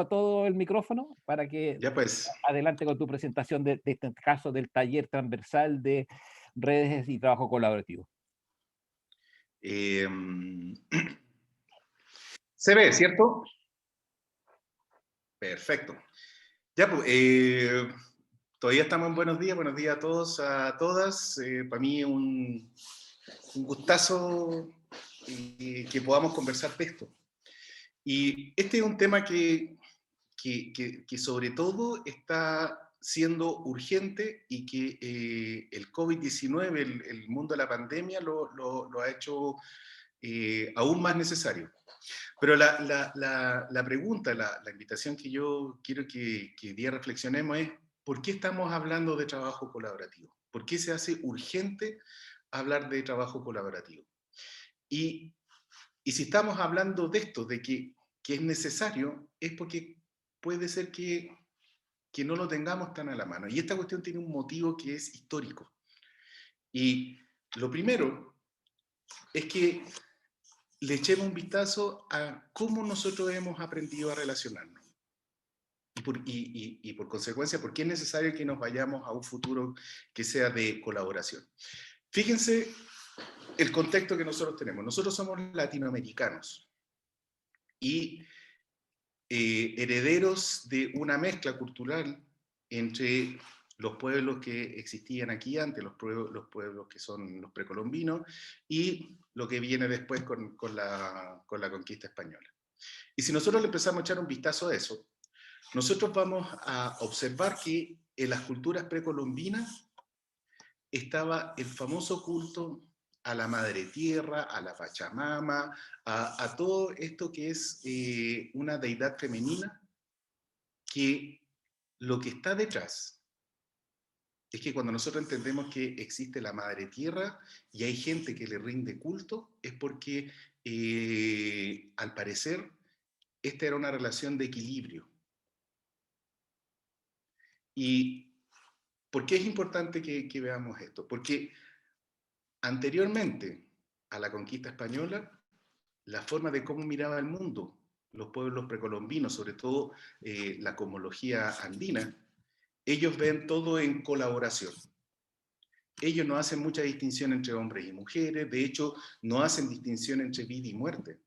todo el micrófono para que Ya pues, adelante con tu presentación de este caso del taller transversal de redes y trabajo colaborativo. em, se ve, ¿cierto? Perfecto. Ya pues, todavía estamos en buenos días a todos, a todas. Para mí un gustazo que podamos conversar de esto. Y este es un tema que sobre todo está siendo urgente y que el COVID-19, el mundo de la pandemia, lo ha hecho aún más necesario. Pero la pregunta, la invitación que yo quiero que día reflexionemos es, ¿por qué estamos hablando de trabajo colaborativo? ¿Por qué se hace urgente hablar de trabajo colaborativo? Y, y si estamos hablando de esto, de que es necesario, es porque puede ser que no lo tengamos tan a la mano. Y esta cuestión tiene un motivo que es histórico. Y lo primero es que le echemos un vistazo a cómo nosotros hemos aprendido a relacionarnos. Y por consecuencia, por qué es necesario que nos vayamos a un futuro que sea de colaboración. Fíjense el contexto que nosotros tenemos. Nosotros somos latinoamericanos y herederos de una mezcla cultural entre los pueblos que existían aquí antes, los pueblos que son los precolombinos, y lo que viene después con la conquista española. Y si nosotros le empezamos a echar un vistazo a eso, nosotros vamos a observar que en las culturas precolombinas estaba el famoso culto a la madre tierra, a la Pachamama, a todo esto que es una deidad femenina, que lo que está detrás es que cuando nosotros entendemos que existe la madre tierra y hay gente que le rinde culto, es porque al parecer esta era una relación de equilibrio. ¿Y por qué es importante que veamos esto? Porque anteriormente a la conquista española, la forma de cómo miraba el mundo los pueblos precolombinos, sobre todo la cosmología andina, ellos ven todo en colaboración. Ellos no hacen mucha distinción entre hombres y mujeres, de hecho, no hacen distinción entre vida y muerte.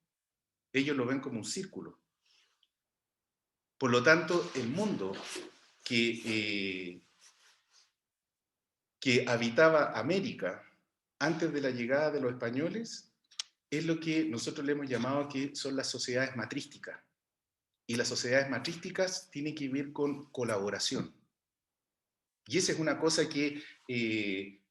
Ellos lo ven como un círculo. Por lo tanto, el mundo que, que habitaba América antes de la llegada de los españoles es lo que nosotros le hemos llamado que son las sociedades matrísticas. Y las sociedades matrísticas tienen que ver con colaboración. Y esa es una cosa que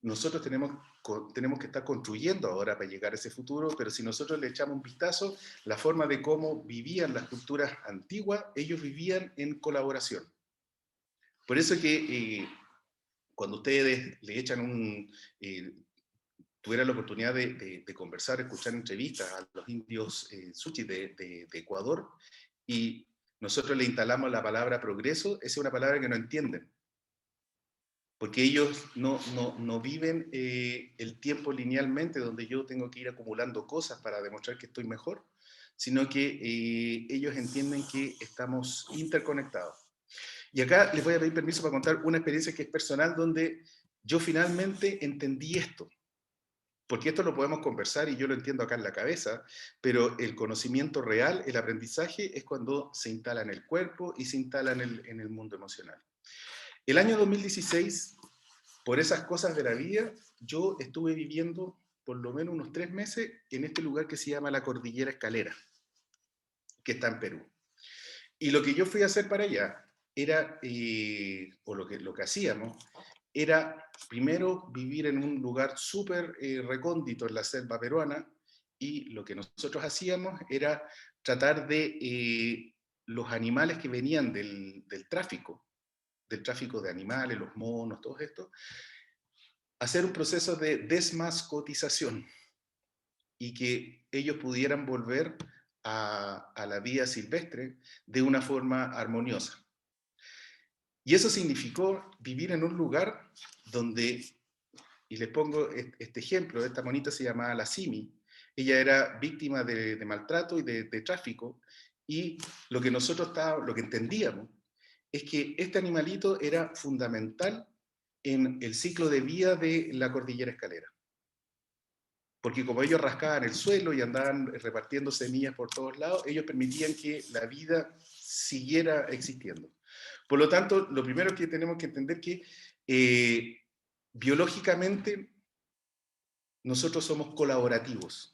nosotros tenemos que estar construyendo ahora para llegar a ese futuro, pero si nosotros le echamos un vistazo, la forma de cómo vivían las culturas antiguas, ellos vivían en colaboración. Por eso que cuando ustedes le echan tuviera la oportunidad de conversar, escuchar entrevistas a los indios Suchi de Ecuador, y nosotros le instalamos la palabra progreso, esa es una palabra que no entienden, porque ellos no viven el tiempo linealmente, donde yo tengo que ir acumulando cosas para demostrar que estoy mejor, sino que ellos entienden que estamos interconectados. Y acá les voy a pedir permiso para contar una experiencia que es personal, donde yo finalmente entendí esto. Porque esto lo podemos conversar y yo lo entiendo acá en la cabeza, pero el conocimiento real, el aprendizaje, es cuando se instala en el cuerpo y se instala en el mundo emocional. El año 2016, por esas cosas de la vida, yo estuve viviendo por lo menos unos 3 meses en este lugar que se llama la Cordillera Escalera, que está en Perú. Y lo que yo fui a hacer para allá era, o lo que hacíamos, era primero vivir en un lugar súper recóndito en la selva peruana, y lo que nosotros hacíamos era tratar de los animales que venían del tráfico de animales, los monos, todo esto, hacer un proceso de desmascotización y que ellos pudieran volver a la vida silvestre de una forma armoniosa. Y eso significó vivir en un lugar donde, y les pongo este ejemplo, esta monita se llamaba la Simi, ella era víctima de maltrato y de tráfico, Y lo que nosotros lo que entendíamos es que este animalito era fundamental en el ciclo de vida de la cordillera escalera. Porque como ellos rascaban el suelo y andaban repartiendo semillas por todos lados, ellos permitían que la vida siguiera existiendo. Por lo tanto, lo primero que tenemos que entender es que biológicamente nosotros somos colaborativos.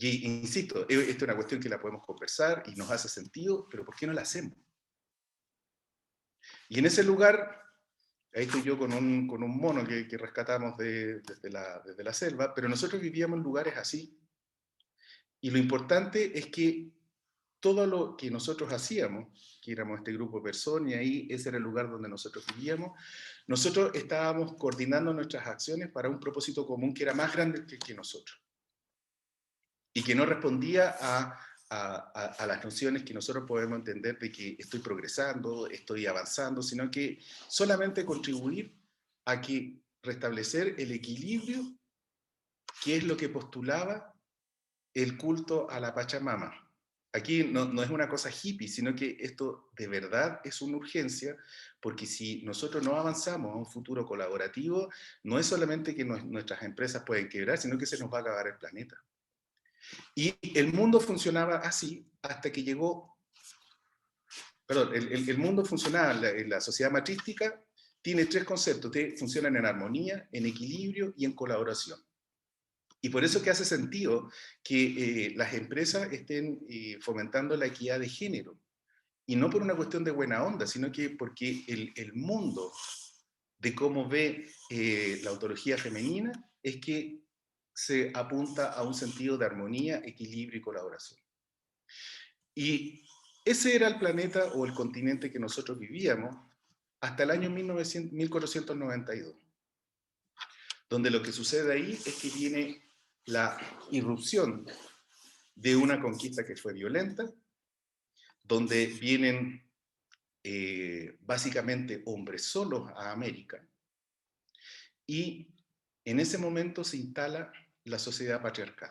Y insisto, esta es una cuestión que la podemos conversar y nos hace sentido, pero ¿por qué no la hacemos? Y en ese lugar, ahí estoy yo con un mono que rescatamos desde la selva, pero nosotros vivíamos en lugares así. Y lo importante es que todo lo que nosotros hacíamos, que éramos este grupo de personas, y ahí ese era el lugar donde nosotros vivíamos, nosotros estábamos coordinando nuestras acciones para un propósito común que era más grande que nosotros. Y que no respondía a las nociones que nosotros podemos entender de que estoy progresando, estoy avanzando, sino que solamente contribuir a que restablecer el equilibrio, que es lo que postulaba el culto a la Pachamama. Aquí no es una cosa hippie, sino que esto de verdad es una urgencia, porque si nosotros no avanzamos a un futuro colaborativo, no es solamente que nuestras empresas pueden quebrar, sino que se nos va a acabar el planeta. Y el mundo funcionaba así hasta que llegó, perdón, el mundo funcionaba, la sociedad matrística tiene tres conceptos, que funcionan en armonía, en equilibrio y en colaboración. Y por eso que hace sentido que las empresas estén fomentando la equidad de género. Y no por una cuestión de buena onda, sino que porque el mundo de cómo ve la ontología femenina es que se apunta a un sentido de armonía, equilibrio y colaboración. Y ese era el planeta o el continente que nosotros vivíamos hasta el año 1492, donde lo que sucede ahí es que viene la irrupción de una conquista que fue violenta, donde vienen básicamente hombres solos a América, y en ese momento se instala la sociedad patriarcal.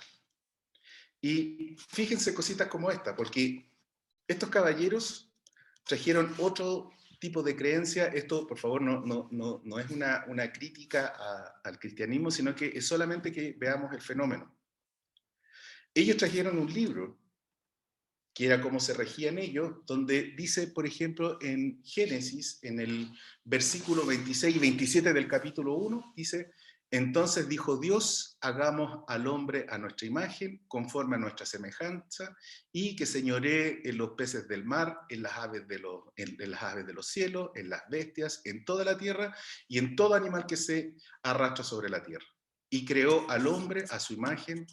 Y fíjense cositas como esta, porque estos caballeros trajeron otro tipo de creencia. Esto, por favor, no es una crítica al cristianismo, sino que es solamente que veamos el fenómeno. Ellos trajeron un libro, que era cómo se regían ellos, donde dice, por ejemplo, en Génesis, en el versículo 26 y 27 del capítulo 1, dice: entonces dijo Dios, hagamos al hombre a nuestra imagen, conforme a nuestra semejanza, y que señoree en los peces del mar, en las aves de los cielos, en las bestias, en toda la tierra, y en todo animal que se arrastra sobre la tierra. Y creó al hombre a su imagen,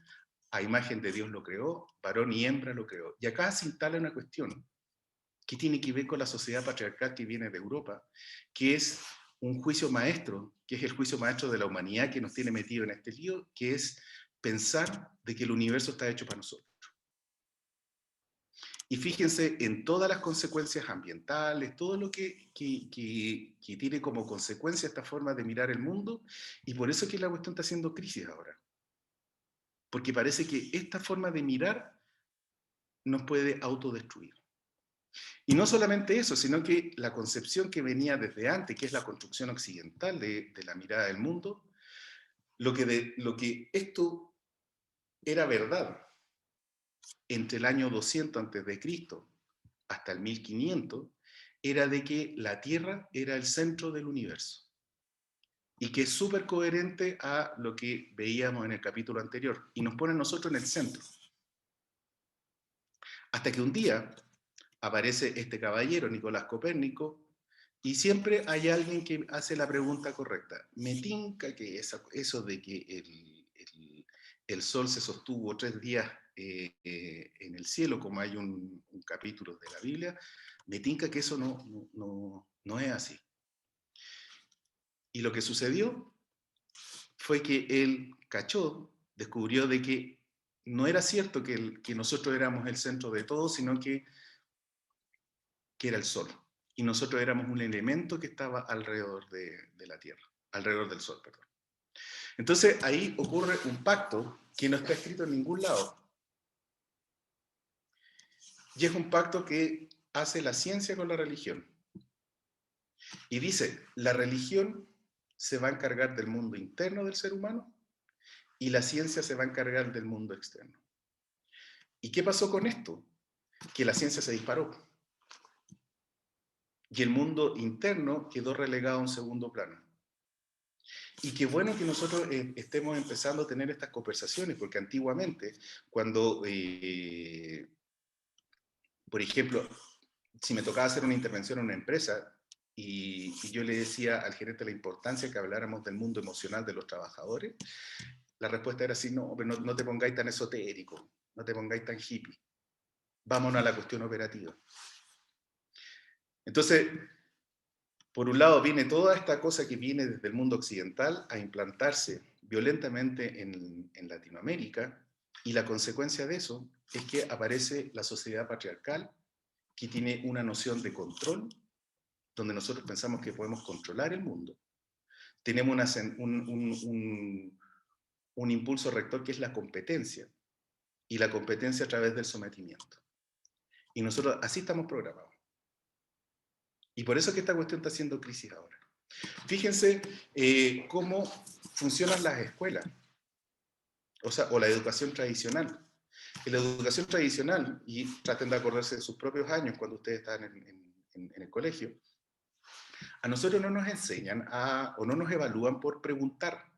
a imagen de Dios lo creó, varón y hembra lo creó. Y acá se instala una cuestión que tiene que ver con la sociedad patriarcal que viene de Europa, que es un juicio maestro, que es el juicio maestro de la humanidad que nos tiene metido en este lío, que es pensar de que el universo está hecho para nosotros. Y fíjense en todas las consecuencias ambientales, todo lo que tiene como consecuencia esta forma de mirar el mundo, y por eso es que la cuestión está haciendo crisis ahora. Porque parece que esta forma de mirar nos puede autodestruir. Y no solamente eso, sino que la concepción que venía desde antes, que es la construcción occidental de la mirada del mundo, lo que esto era verdad entre el año 200 a.C. hasta el 1500, era de que la Tierra era el centro del universo. Y que es súper coherente a lo que veíamos en el capítulo anterior, y nos pone a nosotros en el centro. Hasta que un día aparece este caballero, Nicolás Copérnico, y siempre hay alguien que hace la pregunta correcta. Me tinca que eso de que el sol se sostuvo 3 días en el cielo, como hay un capítulo de la Biblia, me tinca que eso no es así. Y lo que sucedió fue que él cachó, descubrió de que no era cierto que nosotros éramos el centro de todo, sino que era el sol. Y nosotros éramos un elemento que estaba alrededor de la Tierra, alrededor del sol, perdón. Entonces ahí ocurre un pacto que no está escrito en ningún lado. Y es un pacto que hace la ciencia con la religión. Y dice, la religión se va a encargar del mundo interno del ser humano y la ciencia se va a encargar del mundo externo. ¿Y qué pasó con esto? Que la ciencia se disparó. Y el mundo interno quedó relegado a un segundo plano. Y qué bueno que nosotros estemos empezando a tener estas conversaciones, porque antiguamente, cuando, por ejemplo, si me tocaba hacer una intervención en una empresa y yo le decía al gerente la importancia que habláramos del mundo emocional de los trabajadores, la respuesta era así, no, pero no te pongáis tan esotérico, no te pongáis tan hippie, vámonos a la cuestión operativa. Entonces, por un lado viene toda esta cosa que viene desde el mundo occidental a implantarse violentamente en Latinoamérica, y la consecuencia de eso es que aparece la sociedad patriarcal, que tiene una noción de control, donde nosotros pensamos que podemos controlar el mundo. Tenemos un impulso rector que es la competencia, y la competencia a través del sometimiento. Y nosotros así estamos programados. Y por eso es que esta cuestión está haciendo crisis ahora. Fíjense cómo funcionan las escuelas, o la educación tradicional. En la educación tradicional, y traten de acordarse de sus propios años cuando ustedes están en el colegio, a nosotros no nos enseñan o no nos evalúan por preguntar.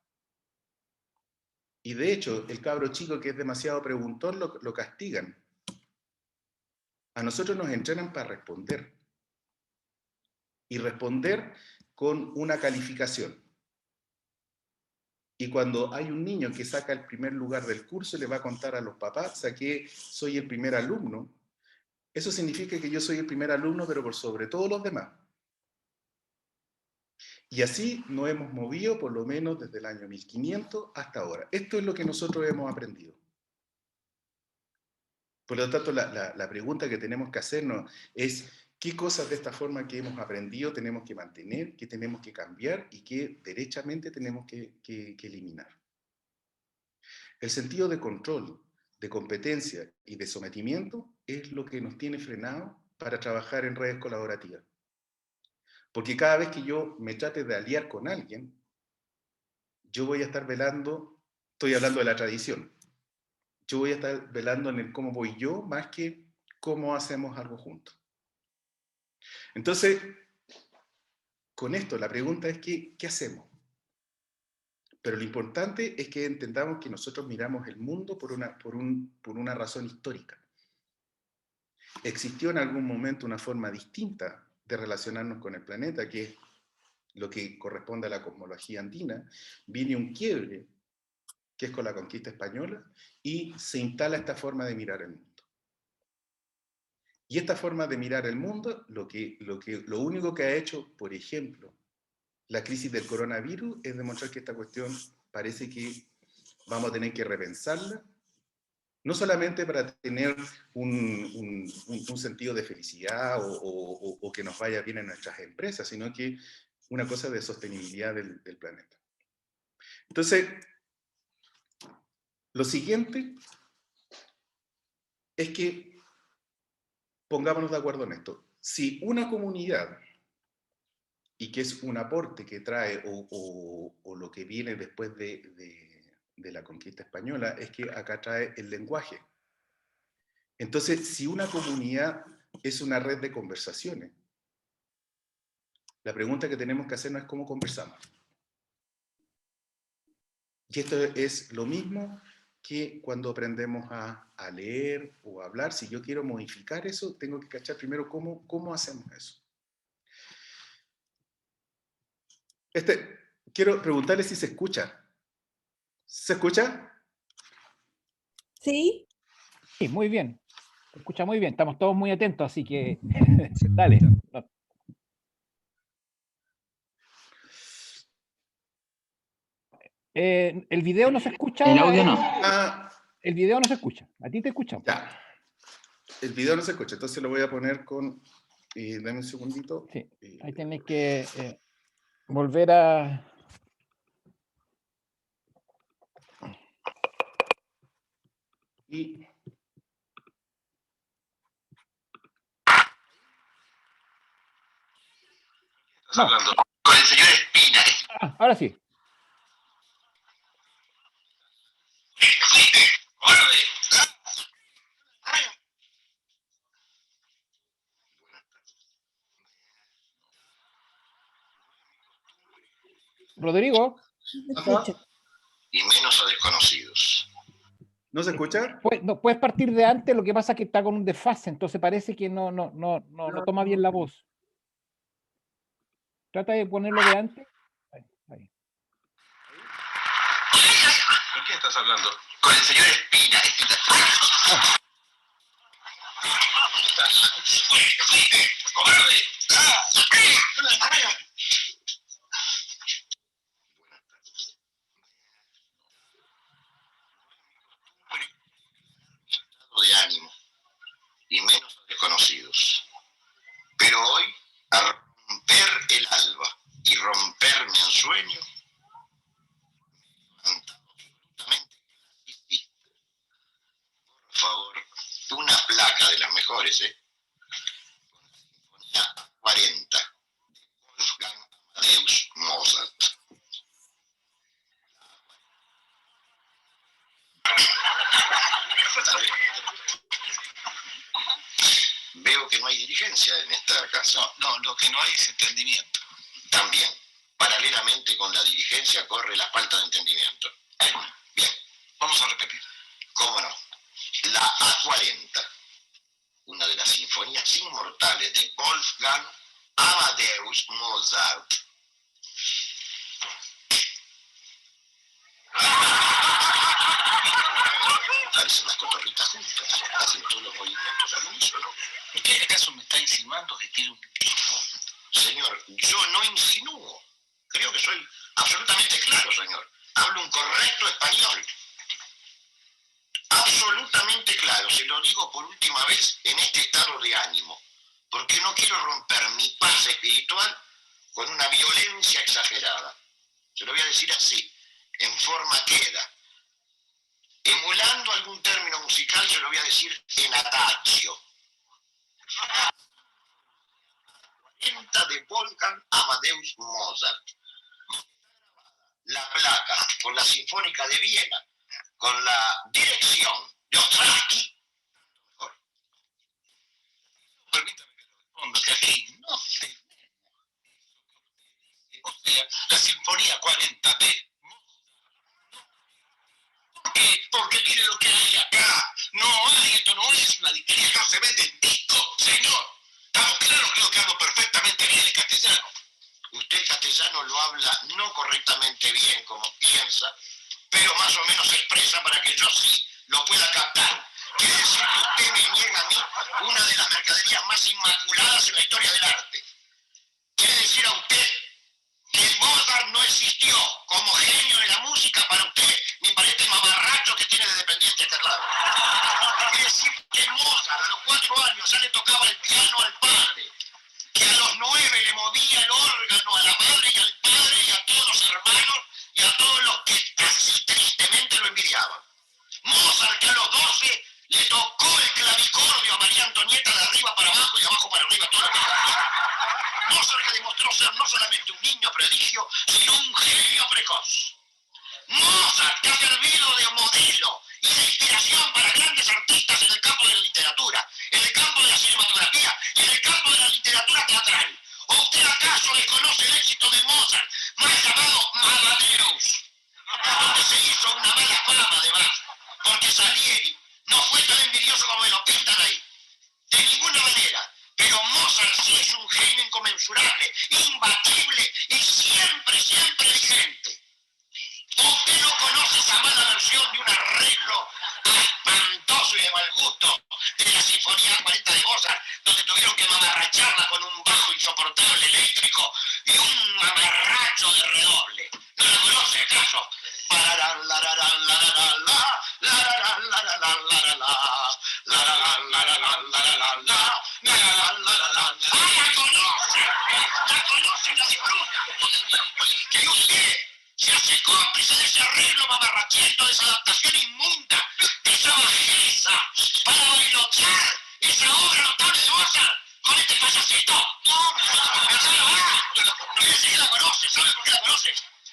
Y de hecho, el cabro chico que es demasiado preguntón lo castigan. A nosotros nos entrenan para responder. Y responder con una calificación. Y cuando hay un niño que saca el primer lugar del curso, le va a contar a los papás, saqué, soy el primer alumno. Eso significa que yo soy el primer alumno, pero por sobre todos los demás. Y así nos hemos movido por lo menos desde el año 1500 hasta ahora. Esto es lo que nosotros hemos aprendido. Por lo tanto, la pregunta que tenemos que hacernos es qué cosas de esta forma que hemos aprendido tenemos que mantener, qué tenemos que cambiar y qué derechamente tenemos que eliminar. El sentido de control, de competencia y de sometimiento es lo que nos tiene frenado para trabajar en redes colaborativas. Porque cada vez que yo me trate de aliar con alguien, yo voy a estar velando, estoy hablando de la tradición, yo voy a estar velando en el cómo voy yo más que cómo hacemos algo juntos. Entonces, con esto la pregunta es ¿qué hacemos? Pero lo importante es que entendamos que nosotros miramos el mundo por una razón histórica. Existió en algún momento una forma distinta de relacionarnos con el planeta, que es lo que corresponde a la cosmología andina. Viene un quiebre, que es con la conquista española, y se instala esta forma de mirar el mundo. Y esta forma de mirar el mundo, lo único que ha hecho, por ejemplo, la crisis del coronavirus, es demostrar que esta cuestión parece que vamos a tener que repensarla, no solamente para tener un sentido de felicidad o que nos vaya bien en nuestras empresas, sino que una cosa de sostenibilidad del planeta. Entonces, lo siguiente es que pongámonos de acuerdo en esto. Si una comunidad, y que es un aporte que trae o lo que viene después de la conquista española, es que acá trae el lenguaje. Entonces, si una comunidad es una red de conversaciones, la pregunta que tenemos que hacernos es cómo conversamos. Y esto es lo mismo que cuando aprendemos a leer o a hablar. Si yo quiero modificar eso, tengo que cachar primero cómo hacemos eso. Quiero preguntarle si se escucha. ¿Se escucha? Sí. Sí, muy bien. Se escucha muy bien. Estamos todos muy atentos, así que dale. El video no se escucha. El audio no. El video no se escucha. A ti te escuchan. Ya. El video no se escucha, entonces lo voy a poner con... dame un segundito. Sí. Ahí tenés que volver a... Y No. Hablando con el señor Espina. Ahora sí. Rodrigo. Y menos a desconocidos. ¿No se escucha? No, puedes partir de antes, lo que pasa es que está con un desfase, entonces parece que no toma bien la voz. Trata de ponerlo de antes. Ahí. ¿Con quién estás hablando? Con el señor Espina. De ánimo y menos a desconocidos. Pero hoy, a romper el alba y romperme en sueño, absolutamente clasicista. Por favor, una placa de las mejores, con la Sinfonía 40 de Wolfgang Amadeus Mozart. Veo que no hay dirigencia en esta casa. No, lo que no hay es entendimiento. También, paralelamente con la dirigencia corre la falta de entendimiento. Bien, vamos a repetir. ¿Cómo no? La A40, una de las sinfonías inmortales de Wolfgang Amadeus Mozart. Parecen las cotorritas juntas, hacen todos los movimientos al unísono. ¿Usted acaso me está insinuando que tiene un tifo? Señor, yo no insinúo. Creo que soy absolutamente claro, señor. Hablo un correcto español. Absolutamente claro. Se lo digo por última vez en este estado de ánimo. Porque no quiero romper mi paz espiritual con una violencia exagerada. Se lo voy a decir así, en forma queda. Emulando algún término musical, se lo voy a decir en adagio. 40 de Wolfgang Amadeus Mozart. La placa con la Sinfónica de Viena, con la dirección de Ostrowski. Permítame que le responda, que aquí no tenemos. O sea, la Sinfonía 40 de porque tiene lo que hay acá. No hay, esto no es una dictadura, no se vende en disco, señor. Estamos claros, creo que hablo perfectamente bien el castellano. Usted el castellano lo habla no correctamente bien como piensa, pero más o menos se expresa para que yo sí lo pueda captar. Quiere decir que usted me niega a mí una de las mercaderías más inmaculadas en la historia del arte. Quiere decir a usted que Mozart no existió como genio de la música para usted, ni para este mamarracho que tiene de dependiente de teclado. Quiere decir que Mozart a los 4 años ya le tocaba el piano al padre, que a los 9 le movía el órgano a la madre y al padre y a todos los hermanos y a todos los que casi tristemente lo envidiaban. Mozart que a los 12 le tocó el clavicordio a María Antonieta de arriba para abajo y de abajo para arriba, todo lo que sabía. Mozart que demostró ser no solamente un niño prodigio, sino un genio precoz. Mozart que ha servido de modelo y de inspiración para grandes artistas en el campo de la literatura, en el campo de la cinematografía y en el campo de la literatura teatral. ¿O usted acaso desconoce el éxito de Mozart, más llamado Amadeus? Donde se hizo una mala fama además, porque Salieri no fue tan envidioso como me lo pintan ahí. De ninguna manera. Pero Mozart sí es un genio inconmensurable, imbatible y siempre, siempre vigente. Usted no conoce esa mala versión de un arreglo espantoso y de mal gusto de la Sinfonía 40 de Mozart, donde tuvieron que mamarracharla con un bajo insoportable eléctrico y un mamarracho de redoble. ¿No la conoce acaso? La conoce y la disfruta. Que usted se hace cómplice de ese arreglo mamarrachento, de esa adaptación inmunda, de esa bajeza, para bailotear esa obra notable de Mozart con este payasito. ¡Ya lo va! No sé si la conoce, ¿sabe por qué la conoce?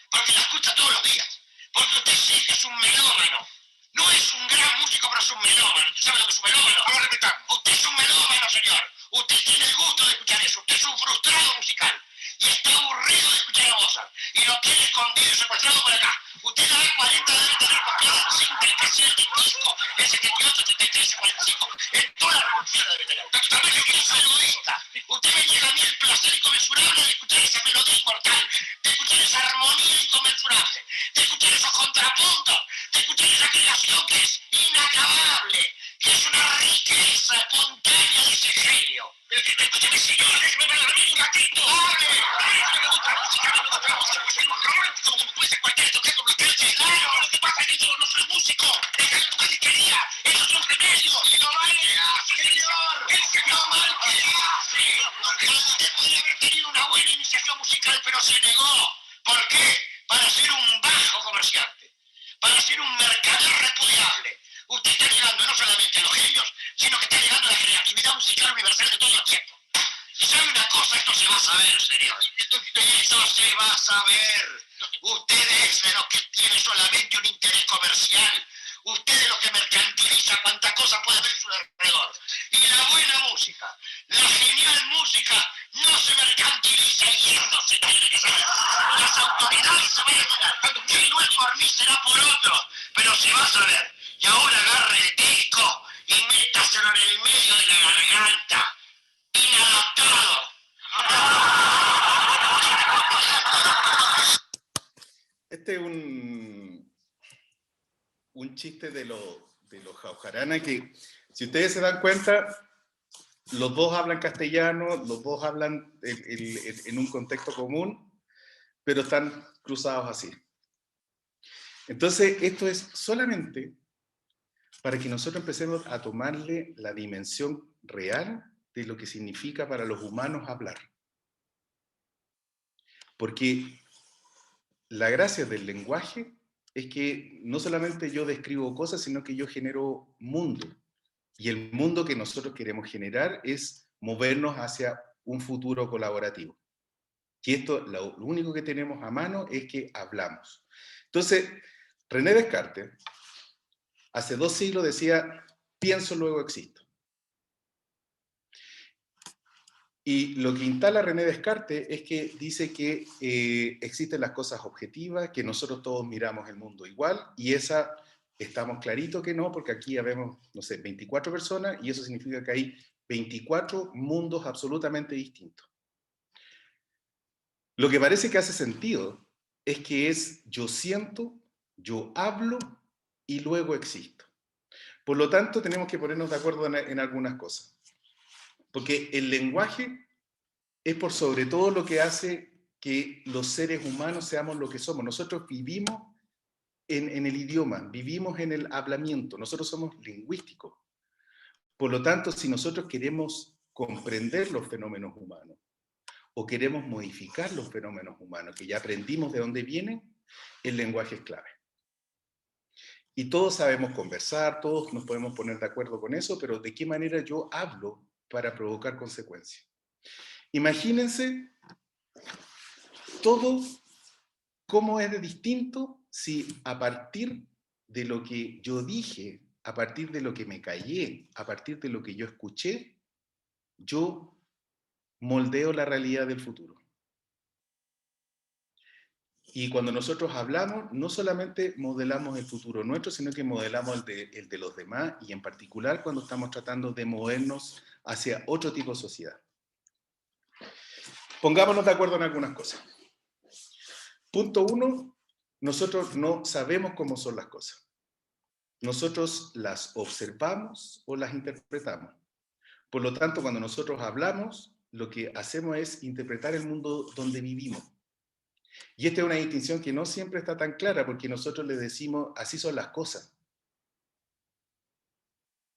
Porque la escucha todos los días. Porque usted sí que es un melómano. No es un gran músico, pero es un melómano. ¿Usted sabe lo que es un melómano? Vamos a repetir. Usted es un melómano, señor. Usted tiene el gusto de escuchar eso. Usted es un frustrado musical. Y está aburrido de escuchar a Mozart. Y lo tiene escondido y secuestrado por acá. Usted ya da 40 debe tener copiado en 5, en cassette, en disco, en 78, 73, 45. En toda la revolución debe tener. También lo que es egoísta. Usted me llega a mí el placer inconmensurable de escuchar esa melodía inmortal. De escuchar esa armonía inconmensurable. De escuchar esos contrapuntos. De escuchar esa creación que es inacabable. Que es una riqueza espontánea de ese genio. Escúchame, señor, déjeme ver la misma actitud. ¡Hable! Me gusta la música, me gusta la música, soy un romántico, como fuese cualquier toque como usted. Claro, lo que pasa es que yo no soy músico. Deja tu mariquería, eso es un remedio. Y no mal que hace, señor. No mal que hace. Usted podría haber tenido una buena iniciación musical, pero se negó. ¿Por qué? Para ser un bajo comerciante. Para ser un mercader repudiable. Usted está llegando no solamente a los genios, sino que está llegando a la creatividad musical universal de todos los tiempos. Y sabe una cosa, esto se va a saber, señor. Eso se va a saber. Usted es de los que tiene solamente un interés comercial. Usted es de los que mercantiliza cuanta cosa puede haber a su alrededor. Y la buena música, la genial música, no se mercantiliza y esto se tiene que saber. Las autoridades se van a enterar. Si no es por mí, será por otro. Pero se va a saber. Y ahora agarre el disco y métaselo en el medio de la garganta. Inadaptado. Este es un chiste de los Jaujarana que, si ustedes se dan cuenta, los dos hablan castellano, los dos hablan en un contexto común, pero están cruzados así. Entonces, esto es solamente para que nosotros empecemos a tomarle la dimensión real de lo que significa para los humanos hablar. Porque la gracia del lenguaje es que no solamente yo describo cosas, sino que yo genero mundo. Y el mundo que nosotros queremos generar es movernos hacia un futuro colaborativo. Y esto, lo único que tenemos a mano es que hablamos. Entonces, René Descartes, hace 2 siglos decía, pienso, luego existo. Y lo que instala René Descartes es que dice que existen las cosas objetivas, que nosotros todos miramos el mundo igual, y esa estamos claritos que no, porque aquí habemos, no sé, 24 personas, y eso significa que hay 24 mundos absolutamente distintos. Lo que parece que hace sentido es que es yo siento, yo hablo, y luego existo. Por lo tanto, tenemos que ponernos de acuerdo en algunas cosas. Porque el lenguaje es por sobre todo lo que hace que los seres humanos seamos lo que somos. Nosotros vivimos en el idioma, vivimos en el hablamiento, nosotros somos lingüísticos. Por lo tanto, si nosotros queremos comprender los fenómenos humanos o queremos modificar los fenómenos humanos, que ya aprendimos de dónde vienen, el lenguaje es clave. Y todos sabemos conversar, todos nos podemos poner de acuerdo con eso, pero ¿de qué manera yo hablo para provocar consecuencias? Imagínense todo cómo es de distinto si a partir de lo que yo dije, a partir de lo que me callé, a partir de lo que yo escuché, yo moldeo la realidad del futuro. Y cuando nosotros hablamos, no solamente modelamos el futuro nuestro, sino que modelamos el de los demás, y en particular cuando estamos tratando de movernos hacia otro tipo de sociedad. Pongámonos de acuerdo en algunas cosas. Punto 1, nosotros no sabemos cómo son las cosas. Nosotros las observamos o las interpretamos. Por lo tanto, cuando nosotros hablamos, lo que hacemos es interpretar el mundo donde vivimos. Y esta es una distinción que no siempre está tan clara, porque nosotros le decimos, así son las cosas.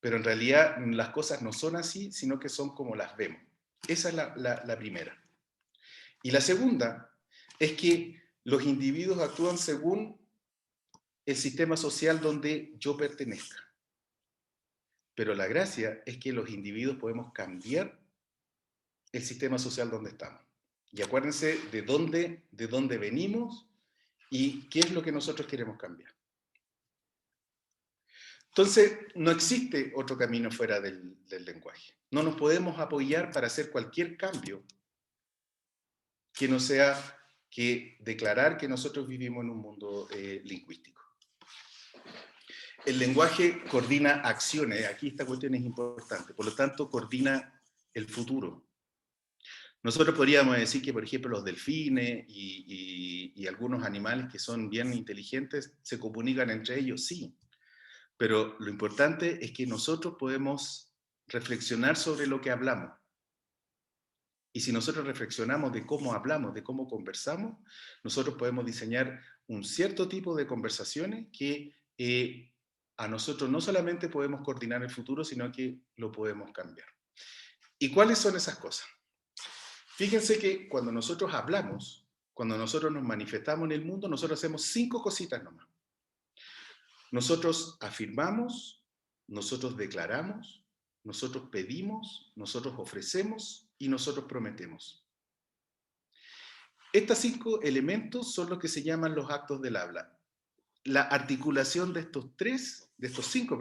Pero en realidad las cosas no son así, sino que son como las vemos. Esa es la primera. Y la segunda es que los individuos actúan según el sistema social donde yo pertenezca. Pero la gracia es que los individuos podemos cambiar el sistema social donde estamos. Y acuérdense de dónde venimos y qué es lo que nosotros queremos cambiar. Entonces, no existe otro camino fuera del lenguaje. No nos podemos apoyar para hacer cualquier cambio que no sea que declarar que nosotros vivimos en un mundo lingüístico. El lenguaje coordina acciones. Aquí esta cuestión es importante. Por lo tanto, coordina el futuro. Nosotros podríamos decir que, por ejemplo, los delfines y algunos animales que son bien inteligentes se comunican entre ellos, sí. Pero lo importante es que nosotros podemos reflexionar sobre lo que hablamos. Y si nosotros reflexionamos de cómo hablamos, de cómo conversamos, nosotros podemos diseñar un cierto tipo de conversaciones que a nosotros no solamente podemos coordinar el futuro, sino que lo podemos cambiar. ¿Y cuáles son esas cosas? Fíjense que cuando nosotros hablamos, cuando nosotros nos manifestamos en el mundo, nosotros hacemos 5 cositas nomás. Nosotros afirmamos, nosotros declaramos, nosotros pedimos, nosotros ofrecemos y nosotros prometemos. Estos 5 elementos son los que se llaman los actos del habla. La articulación de estos 5,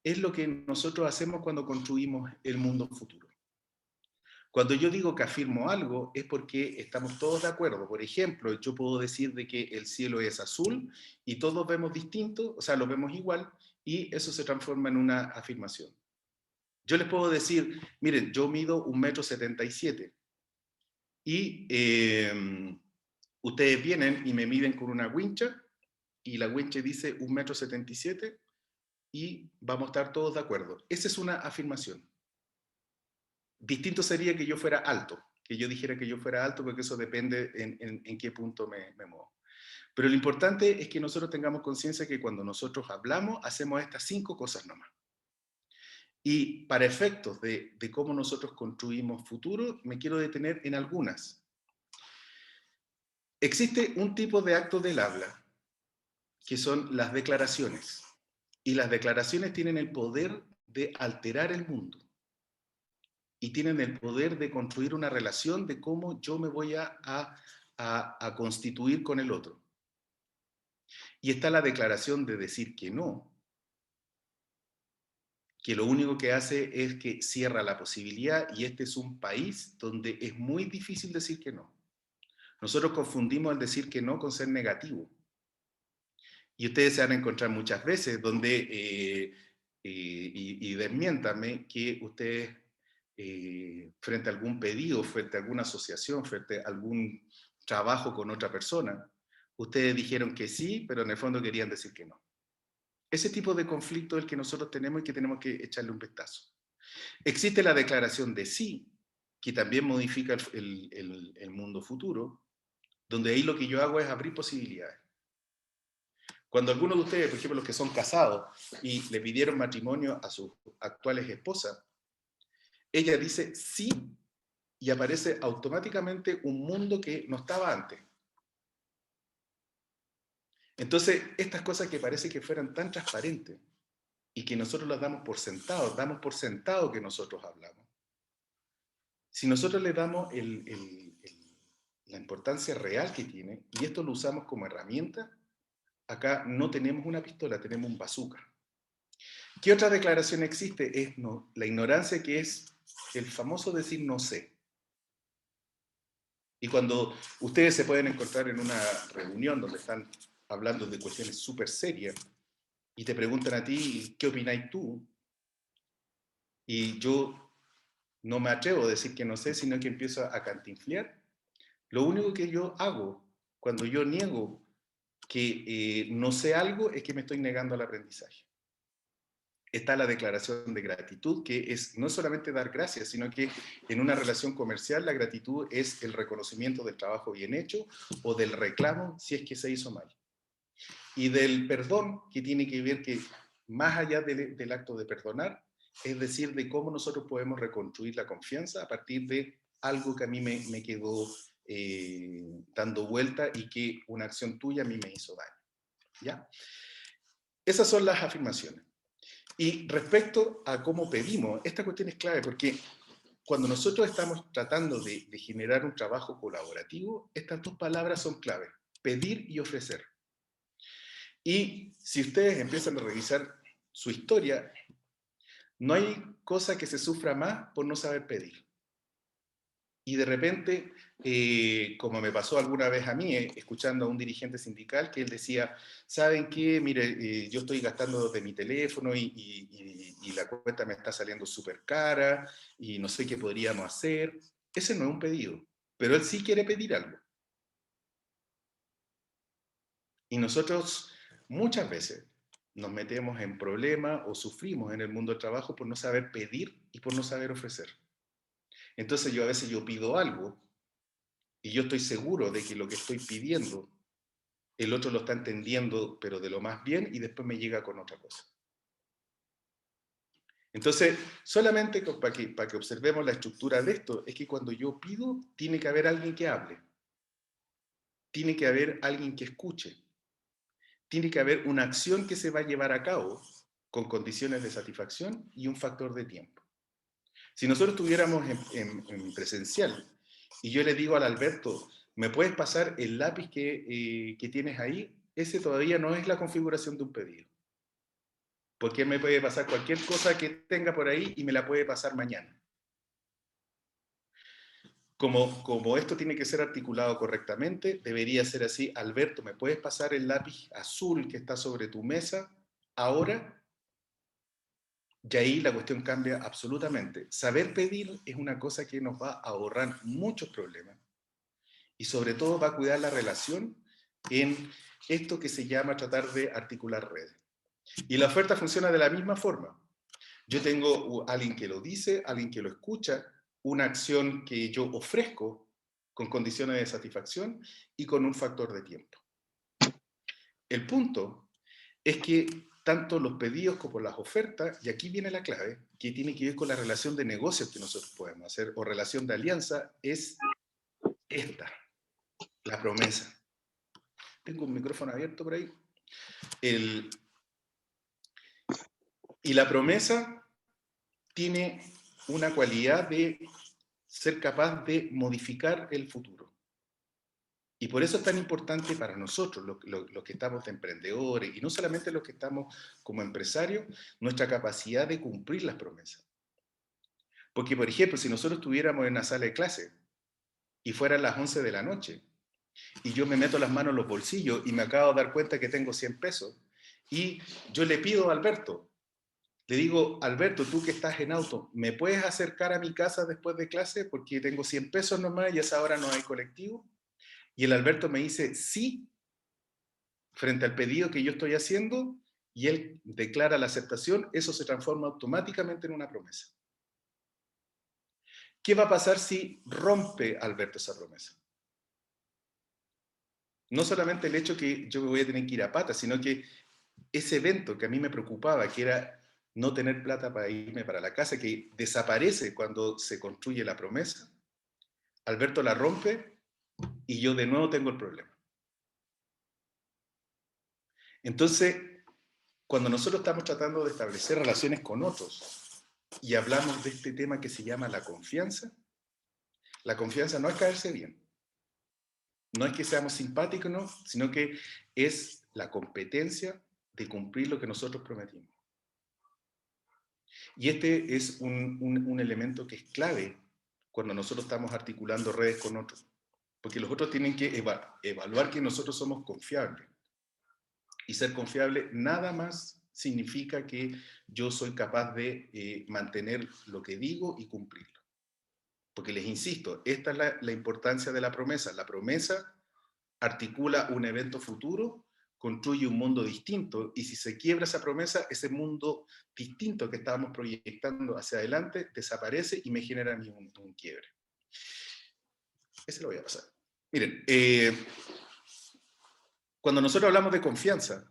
es lo que nosotros hacemos cuando construimos el mundo futuro. Cuando yo digo que afirmo algo es porque estamos todos de acuerdo. Por ejemplo, yo puedo decir de que el cielo es azul y todos vemos distinto, o sea, lo vemos igual, y eso se transforma en una afirmación. Yo les puedo decir, miren, yo mido 1,77 m y ustedes vienen y me miden con una wincha y la wincha dice 1,77 m y vamos a estar todos de acuerdo. Esa es una afirmación. Distinto sería que yo fuera alto, que yo dijera que yo fuera alto, porque eso depende en qué punto me muevo. Pero lo importante es que nosotros tengamos conciencia que cuando nosotros hablamos, hacemos estas 5 cosas nomás. Y para efectos de cómo nosotros construimos futuro, me quiero detener en algunas. Existe un tipo de acto del habla, que son las declaraciones. Y las declaraciones tienen el poder de alterar el mundo. Y tienen el poder de construir una relación de cómo yo me voy a constituir con el otro. Y está la declaración de decir que no, que lo único que hace es que cierra la posibilidad, y este es un país donde es muy difícil decir que no. Nosotros confundimos el decir que no con ser negativo. Y ustedes se van a encontrar muchas veces donde, y desmiéntame, que ustedes frente a algún pedido, frente a alguna asociación, frente a algún trabajo con otra persona, ustedes dijeron que sí, pero en el fondo querían decir que no. Ese tipo de conflicto es el que nosotros tenemos y que tenemos que echarle un vistazo. Existe la declaración de sí, que también modifica el mundo futuro, donde ahí lo que yo hago es abrir posibilidades. Cuando algunos de ustedes, por ejemplo, los que son casados y le pidieron matrimonio a sus actuales esposas, ella dice sí y aparece automáticamente un mundo que no estaba antes. Entonces, estas cosas que parece que fueran tan transparentes y que nosotros las damos por sentado que nosotros hablamos. Si nosotros le damos la importancia real que tiene, y esto lo usamos como herramienta, acá no tenemos una pistola, tenemos un bazooka. ¿Qué otra declaración existe? Es no, la ignorancia, que es el famoso decir no sé. Y cuando ustedes se pueden encontrar en una reunión donde están hablando de cuestiones súper serias y te preguntan a ti, ¿qué opináis tú? Y yo no me atrevo a decir que no sé, sino que empiezo a cantinflear. Lo único que yo hago cuando yo niego que no sé algo es que me estoy negando al aprendizaje. Está la declaración de gratitud, que es no solamente dar gracias, sino que en una relación comercial la gratitud es el reconocimiento del trabajo bien hecho o del reclamo si es que se hizo mal. Y del perdón, que tiene que ver que más allá del acto de perdonar, es decir, de cómo nosotros podemos reconstruir la confianza a partir de algo que a mí me quedó dando vuelta y que una acción tuya a mí me hizo daño. ¿Ya? Esas son las afirmaciones. Y respecto a cómo pedimos, esta cuestión es clave porque cuando nosotros estamos tratando de generar un trabajo colaborativo, estas dos palabras son clave: pedir y ofrecer. Y si ustedes empiezan a revisar su historia, no hay cosa que se sufra más por no saber pedir. Y de repente, como me pasó alguna vez a mí, escuchando a un dirigente sindical, que él decía, ¿saben qué? Mire, yo estoy gastando de mi teléfono y la cuenta me está saliendo súper cara y no sé qué podríamos hacer. Ese no es un pedido, pero él sí quiere pedir algo. Y nosotros muchas veces nos metemos en problemas o sufrimos en el mundo del trabajo por no saber pedir y por no saber ofrecer. Entonces a veces yo pido algo y yo estoy seguro de que lo que estoy pidiendo, el otro lo está entendiendo, pero de lo más bien, y después me llega con otra cosa. Entonces, solamente para que observemos la estructura de esto, es que cuando yo pido, tiene que haber alguien que hable. Tiene que haber alguien que escuche. Tiene que haber una acción que se va a llevar a cabo con condiciones de satisfacción y un factor de tiempo. Si nosotros estuviéramos en presencial y yo le digo al Alberto, ¿me puedes pasar el lápiz que tienes ahí? Ese todavía no es la configuración de un pedido. Porque él me puede pasar cualquier cosa que tenga por ahí y me la puede pasar mañana. Como esto tiene que ser articulado correctamente, debería ser así: Alberto, ¿me puedes pasar el lápiz azul que está sobre tu mesa ahora? Y ahí la cuestión cambia absolutamente. Saber pedir es una cosa que nos va a ahorrar muchos problemas y sobre todo va a cuidar la relación en esto que se llama tratar de articular redes. Y la oferta funciona de la misma forma. Yo tengo alguien que lo dice, alguien que lo escucha, una acción que yo ofrezco con condiciones de satisfacción y con un factor de tiempo. El punto es que tanto los pedidos como las ofertas, y aquí viene la clave, que tiene que ver con la relación de negocios que nosotros podemos hacer, o relación de alianza, es esta, la promesa. Tengo un micrófono abierto por ahí. Y la promesa tiene una cualidad de ser capaz de modificar el futuro. Y por eso es tan importante para nosotros, los que estamos de emprendedores, y no solamente los que estamos como empresarios, nuestra capacidad de cumplir las promesas. Porque, por ejemplo, si nosotros estuviéramos en una sala de clase y fueran las 11 de la noche, y yo me meto las manos en los bolsillos y me acabo de dar cuenta que tengo 100 pesos, y yo le pido a Alberto, le digo, Alberto, tú que estás en auto, ¿me puedes acercar a mi casa después de clase? Porque tengo 100 pesos nomás y a esa hora no hay colectivo. Y el Alberto me dice sí, frente al pedido que yo estoy haciendo, y él declara la aceptación. Eso se transforma automáticamente en una promesa. ¿Qué va a pasar si rompe Alberto esa promesa? No solamente el hecho que yo me voy a tener que ir a pata, sino que ese evento que a mí me preocupaba, que era no tener plata para irme para la casa, que desaparece cuando se construye la promesa, Alberto la rompe y yo de nuevo tengo el problema. Entonces, cuando nosotros estamos tratando de establecer relaciones con otros y hablamos de este tema que se llama la confianza no es caerse bien. No es que seamos simpáticos, no, sino que es la competencia de cumplir lo que nosotros prometimos. Y este es un elemento que es clave cuando nosotros estamos articulando redes con otros. Porque los otros tienen que evaluar que nosotros somos confiables. Y ser confiable nada más significa que yo soy capaz de mantener lo que digo y cumplirlo. Porque les insisto, esta es la importancia de la promesa. La promesa articula un evento futuro, construye un mundo distinto, y si se quiebra esa promesa, ese mundo distinto que estábamos proyectando hacia adelante desaparece y me genera a mí un quiebre. Ese lo voy a pasar. Miren, cuando nosotros hablamos de confianza,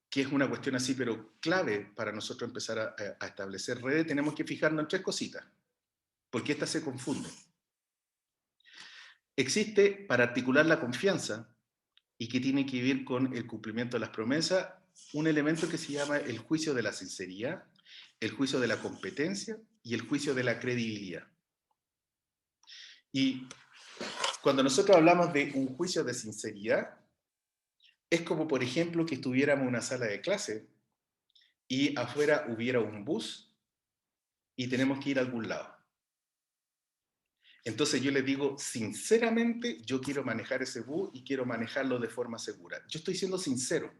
que es una cuestión así, pero clave para nosotros empezar a establecer redes, tenemos que fijarnos en tres cositas, porque estas se confunden. Existe, para articular la confianza, y que tiene que ver con el cumplimiento de las promesas, un elemento que se llama el juicio de la sinceridad el juicio de la competencia y el juicio de la credibilidad. Y cuando nosotros hablamos de un juicio de sinceridad, es como, por ejemplo, que estuviéramos en una sala de clase y afuera hubiera un bus y tenemos que ir a algún lado. Entonces yo les digo, sinceramente, yo quiero manejar ese bus y quiero manejarlo de forma segura. Yo estoy siendo sincero.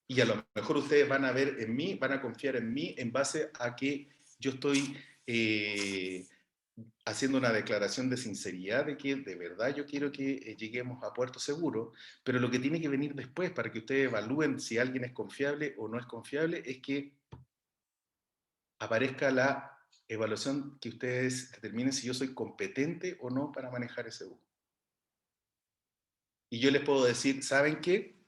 Y a lo mejor ustedes van a ver en mí, van a confiar en mí en base a que yo estoy haciendo una declaración de sinceridad de que de verdad yo quiero que lleguemos a puerto seguro, pero lo que tiene que venir después para que ustedes evalúen si alguien es confiable o no es confiable es que aparezca la evaluación que ustedes determinen si yo soy competente o no para manejar ese bus. Y yo les puedo decir, ¿saben qué?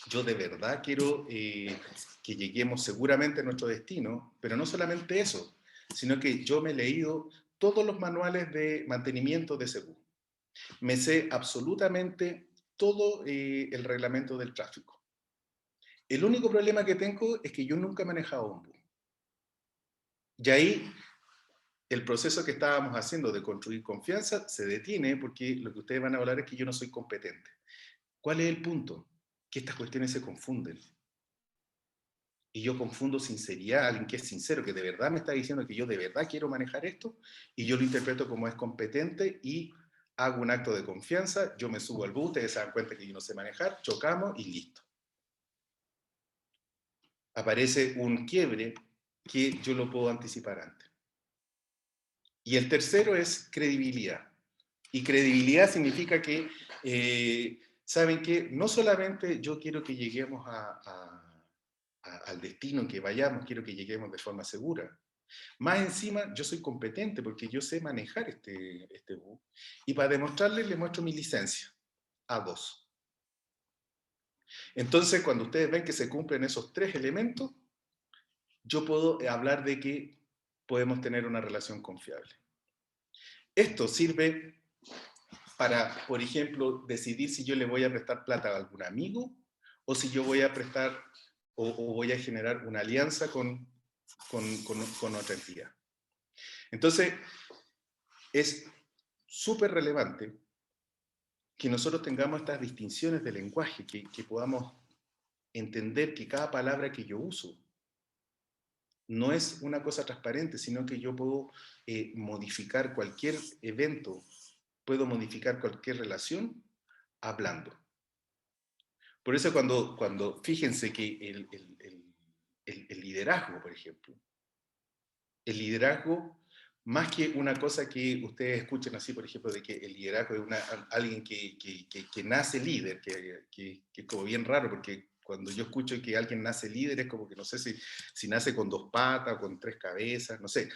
Yo de verdad quiero que lleguemos seguramente a nuestro destino, pero no solamente eso, sino que yo me he leído todos los manuales de mantenimiento de ese bus. Me sé absolutamente todo el reglamento del tráfico. El único problema que tengo es que yo nunca he manejado un bus. Y ahí el proceso que estábamos haciendo de construir confianza se detiene porque lo que ustedes van a hablar es que yo no soy competente. ¿Cuál es el punto? Que estas cuestiones se confunden. Y yo confundo sinceridad, alguien que es sincero, que de verdad me está diciendo que yo de verdad quiero manejar esto, y yo lo interpreto como es competente y hago un acto de confianza, yo me subo al bus, ustedes se dan cuenta que yo no sé manejar, chocamos y listo. Aparece un quiebre que yo lo puedo anticipar antes. Y el tercero es credibilidad. Y credibilidad significa que, ¿saben qué? No solamente yo quiero que lleguemos al destino en que vayamos, quiero que lleguemos de forma segura. Más encima, yo soy competente porque yo sé manejar este bus. Y para demostrarles, le muestro mi licencia, A2. Entonces, cuando ustedes ven que se cumplen esos tres elementos, yo puedo hablar de que podemos tener una relación confiable. Esto sirve para, por ejemplo, decidir si yo le voy a prestar plata a algún amigo o si yo voy a prestar o voy a generar una alianza con otra entidad. Entonces, es súper relevante que nosotros tengamos estas distinciones de lenguaje, que podamos entender que cada palabra que yo uso no es una cosa transparente, sino que yo puedo modificar cualquier evento, puedo modificar cualquier relación hablando. Por eso cuando fíjense que el liderazgo, por ejemplo, el liderazgo, más que una cosa que ustedes escuchen así, por ejemplo, de que el liderazgo es alguien que nace líder, que es como bien raro, porque cuando yo escucho que alguien nace líder es como que no sé si nace con 2 patas o con 3 cabezas, no sé.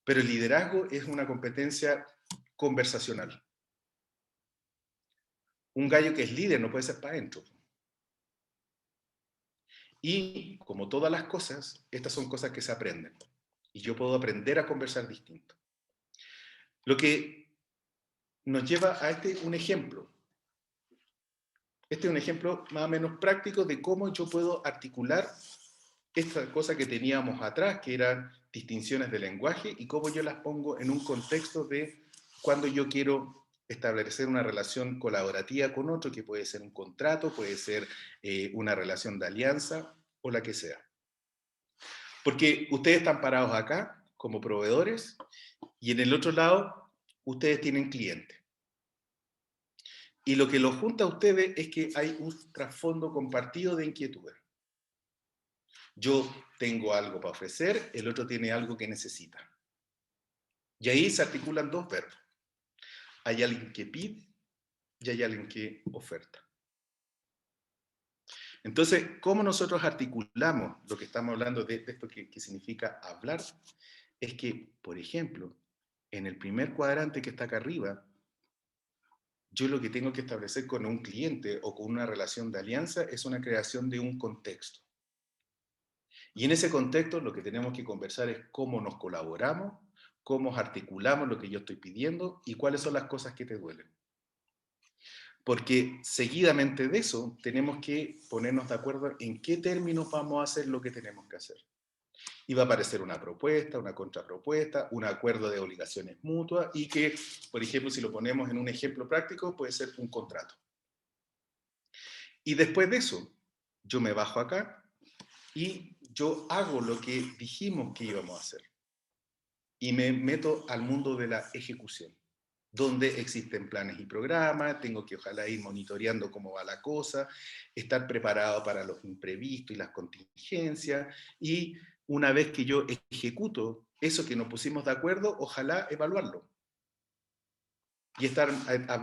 Pero el liderazgo es una competencia conversacional. Un gallo que es líder no puede ser para adentro. Y como todas las cosas, estas son cosas que se aprenden. Y yo puedo aprender a conversar distinto. Lo que nos lleva a un ejemplo. Este es un ejemplo más o menos práctico de cómo yo puedo articular esta cosa que teníamos atrás, que eran distinciones de lenguaje, y cómo yo las pongo en un contexto de cuando yo quiero establecer una relación colaborativa con otro, que puede ser un contrato, puede ser una relación de alianza o la que sea. Porque ustedes están parados acá como proveedores y en el otro lado ustedes tienen clientes. Y lo que los junta a ustedes es que hay un trasfondo compartido de inquietudes. Yo tengo algo para ofrecer, el otro tiene algo que necesita. Y ahí se articulan dos verbos. Hay alguien que pide y hay alguien que oferta. Entonces, ¿cómo nosotros articulamos lo que estamos hablando de esto que significa hablar? Es que, por ejemplo, en el primer cuadrante que está acá arriba, yo lo que tengo que establecer con un cliente o con una relación de alianza es una creación de un contexto. Y en ese contexto lo que tenemos que conversar es cómo nos colaboramos, cómo articulamos lo que yo estoy pidiendo y cuáles son las cosas que te duelen. Porque seguidamente de eso tenemos que ponernos de acuerdo en qué términos vamos a hacer lo que tenemos que hacer. Y va a aparecer una propuesta, una contrapropuesta, un acuerdo de obligaciones mutuas y que, por ejemplo, si lo ponemos en un ejemplo práctico, puede ser un contrato. Y después de eso, yo me bajo acá y yo hago lo que dijimos que íbamos a hacer. Y me meto al mundo de la ejecución, donde existen planes y programas, tengo que ojalá ir monitoreando cómo va la cosa, estar preparado para los imprevistos y las contingencias, y una vez que yo ejecuto eso que nos pusimos de acuerdo, ojalá evaluarlo. Y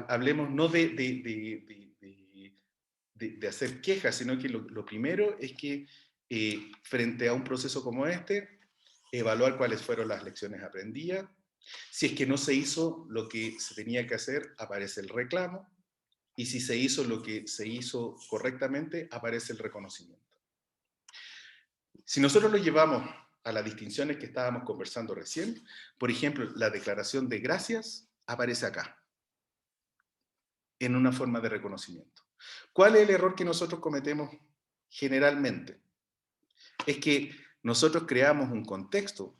hablemos no de hacer quejas, sino que lo primero es que frente a un proceso como este, evaluar cuáles fueron las lecciones aprendidas. Si es que no se hizo lo que se tenía que hacer, aparece el reclamo. Y si se hizo lo que se hizo correctamente, aparece el reconocimiento. Si nosotros lo llevamos a las distinciones que estábamos conversando recién, por ejemplo, la declaración de gracias aparece acá, en una forma de reconocimiento. ¿Cuál es el error que nosotros cometemos generalmente? Es que nosotros creamos un contexto,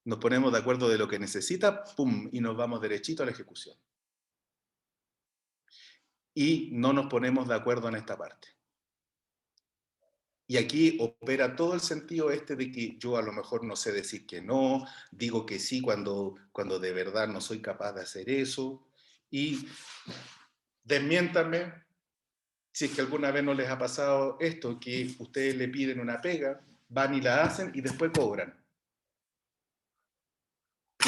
nos ponemos de acuerdo de lo que necesita, ¡pum!, y nos vamos derechito a la ejecución. Y no nos ponemos de acuerdo en esta parte. Y aquí opera todo el sentido de que yo a lo mejor no sé decir que no, digo que sí cuando de verdad no soy capaz de hacer eso, y desmiéntanme si es que alguna vez no les ha pasado esto, que ustedes le piden una pega, van y la hacen y después cobran.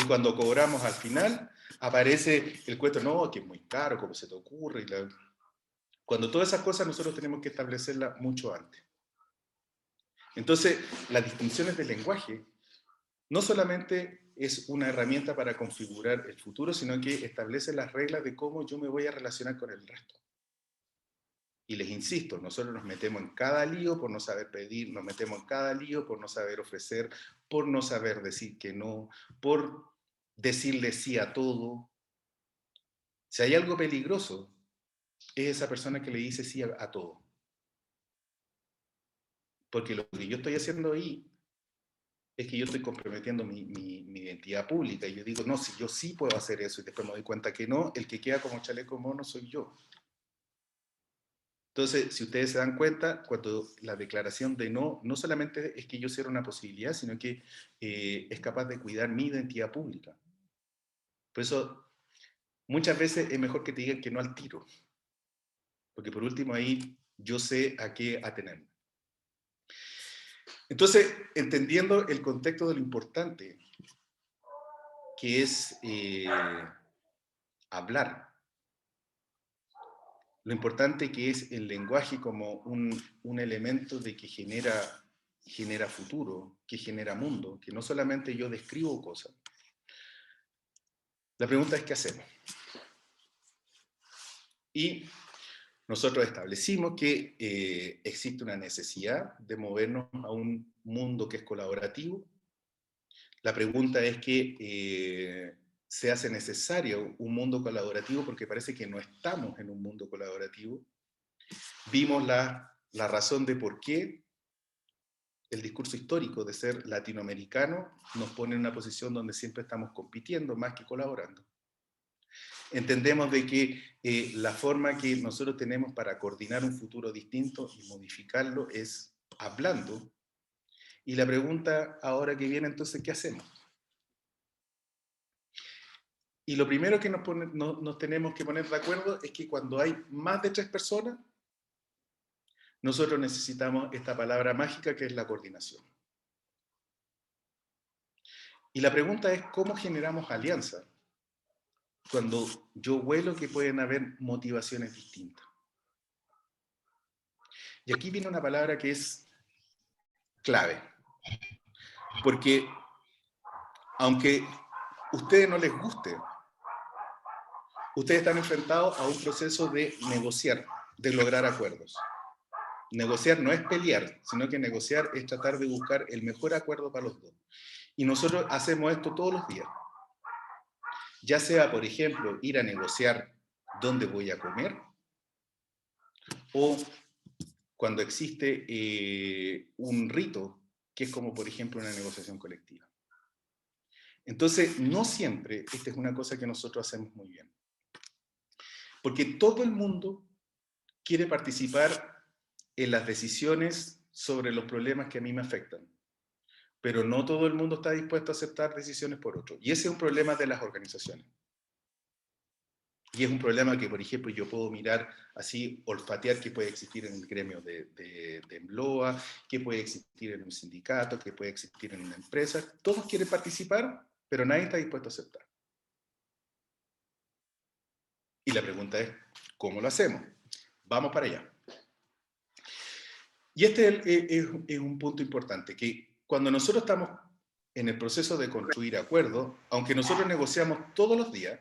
Y cuando cobramos al final, aparece el cuento, no, que es muy caro, ¿cómo se te ocurre? Cuando todas esas cosas nosotros tenemos que establecerlas mucho antes. Entonces, las distinciones del lenguaje no solamente es una herramienta para configurar el futuro, sino que establece las reglas de cómo yo me voy a relacionar con el resto. Y les insisto, nosotros nos metemos en cada lío por no saber pedir, nos metemos en cada lío por no saber ofrecer, por no saber decir que no, por decirle sí a todo. Si hay algo peligroso, es esa persona que le dice sí a todo. Porque lo que yo estoy haciendo ahí es que yo estoy comprometiendo mi identidad pública. Y yo digo, no, si yo sí puedo hacer eso y después me doy cuenta que no, el que queda como chaleco mono soy yo. Entonces, si ustedes se dan cuenta, cuando la declaración de no, no solamente es que yo cierre una posibilidad, sino que es capaz de cuidar mi identidad pública. Por eso, muchas veces es mejor que te digan que no al tiro. Porque por último ahí yo sé a qué atenerme. Entonces, entendiendo el contexto de lo importante, que es hablar, lo importante que es el lenguaje como un elemento de que genera futuro, que genera mundo, que no solamente yo describo cosas. La pregunta es, ¿qué hacemos? Y nosotros establecimos que existe una necesidad de movernos a un mundo que es colaborativo. La pregunta es que se hace necesario un mundo colaborativo porque parece que no estamos en un mundo colaborativo. Vimos la razón de por qué el discurso histórico de ser latinoamericano nos pone en una posición donde siempre estamos compitiendo más que colaborando. Entendemos de que la forma que nosotros tenemos para coordinar un futuro distinto y modificarlo es hablando. Y la pregunta ahora que viene entonces, ¿qué hacemos? Y lo primero que nos tenemos que poner de acuerdo es que cuando hay más de 3 personas, nosotros necesitamos esta palabra mágica que es la coordinación. Y la pregunta es, ¿cómo generamos alianza? Cuando yo huelo que pueden haber motivaciones distintas. Y aquí viene una palabra que es clave. Porque aunque a ustedes no les guste, ustedes están enfrentados a un proceso de negociar, de lograr acuerdos. Negociar no es pelear, sino que negociar es tratar de buscar el mejor acuerdo para los dos. Y nosotros hacemos esto todos los días. Ya sea, por ejemplo, ir a negociar dónde voy a comer, o cuando existe un rito, que es como, por ejemplo, una negociación colectiva. Entonces, no siempre, esta es una cosa que nosotros hacemos muy bien. Porque todo el mundo quiere participar en las decisiones sobre los problemas que a mí me afectan. Pero no todo el mundo está dispuesto a aceptar decisiones por otro. Y ese es un problema de las organizaciones. Y es un problema que, por ejemplo, yo puedo mirar así, olfatear que puede existir en el gremio de EMLOA, que puede existir en un sindicato, que puede existir en una empresa. Todos quieren participar, pero nadie está dispuesto a aceptar. Y la pregunta es, ¿cómo lo hacemos? Vamos para allá. Y este es un punto importante, que cuando nosotros estamos en el proceso de construir acuerdos, aunque nosotros negociamos todos los días,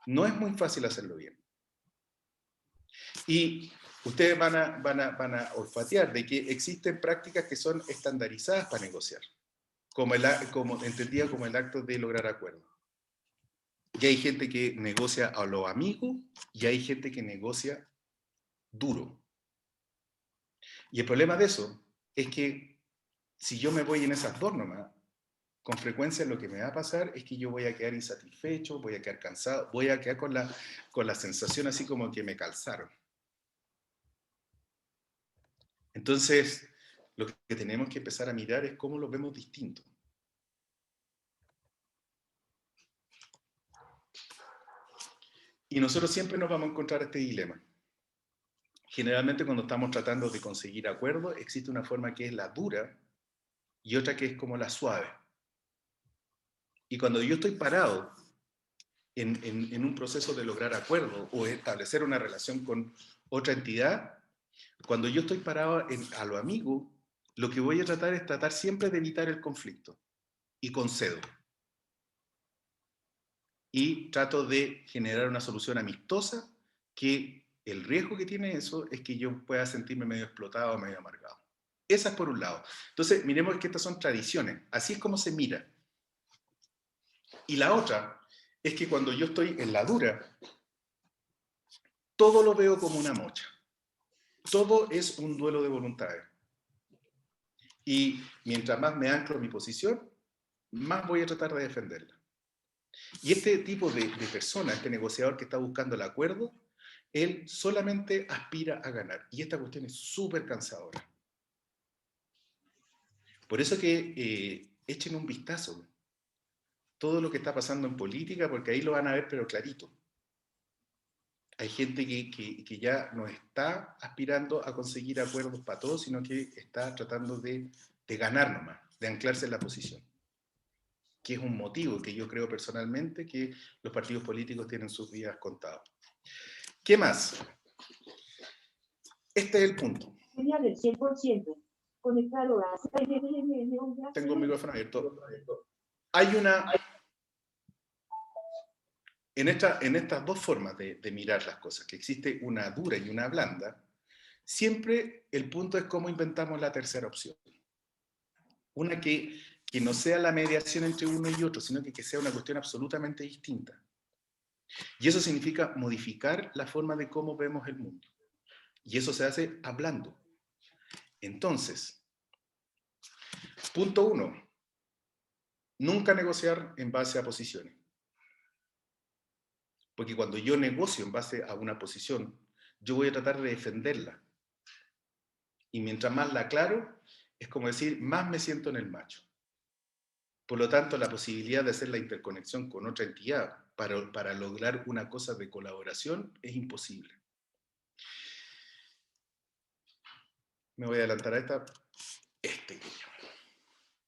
no es muy fácil hacerlo bien. Y ustedes van a olfatear de que existen prácticas que son estandarizadas para negociar, entendida como el acto de lograr acuerdos. Y hay gente que negocia a lo amigo y hay gente que negocia duro. Y el problema de eso es que si yo me voy en esas dos nomás, con frecuencia lo que me va a pasar es que yo voy a quedar insatisfecho, voy a quedar cansado, voy a quedar con la sensación así como que me calzaron. Entonces, lo que tenemos que empezar a mirar es cómo lo vemos distinto. Y nosotros siempre nos vamos a encontrar este dilema. Generalmente cuando estamos tratando de conseguir acuerdos, existe una forma que es la dura y otra que es como la suave. Y cuando yo estoy parado en un proceso de lograr acuerdos o establecer una relación con otra entidad, cuando yo estoy parado a lo amigo, lo que voy a tratar es tratar siempre de evitar el conflicto y concedo. Y trato de generar una solución amistosa que el riesgo que tiene eso es que yo pueda sentirme medio explotado, medio amargado. Esa es por un lado. Entonces, miremos que estas son tradiciones. Así es como se mira. Y la otra es que cuando yo estoy en la dura, todo lo veo como una mocha. Todo es un duelo de voluntades. Y mientras más me anclo en mi posición, más voy a tratar de defenderla. Y este tipo de persona, este negociador que está buscando el acuerdo, él solamente aspira a ganar. Y esta cuestión es súper cansadora. Por eso que echen un vistazo todo lo que está pasando en política, porque ahí lo van a ver, pero clarito. Hay gente que ya no está aspirando a conseguir acuerdos para todos, sino que está tratando de ganar nomás, de anclarse en la posición. Que es un motivo que yo creo personalmente que los partidos políticos tienen sus días contados. ¿Qué más? Este es el punto. Señal del 100%. Conectado a... Tengo un micrófono abierto. Hay una... En estas dos formas de mirar las cosas, que existe una dura y una blanda, siempre el punto es cómo inventamos la tercera opción. Una que no sea la mediación entre uno y otro, sino que sea una cuestión absolutamente distinta. Y eso significa modificar la forma de cómo vemos el mundo. Y eso se hace hablando. Entonces, punto 1. Nunca negociar en base a posiciones. Porque cuando yo negocio en base a una posición, yo voy a tratar de defenderla. Y mientras más la aclaro, es como decir, más me siento en el macho. Por lo tanto, la posibilidad de hacer la interconexión con otra entidad para lograr una cosa de colaboración es imposible. Me voy a adelantar a esta.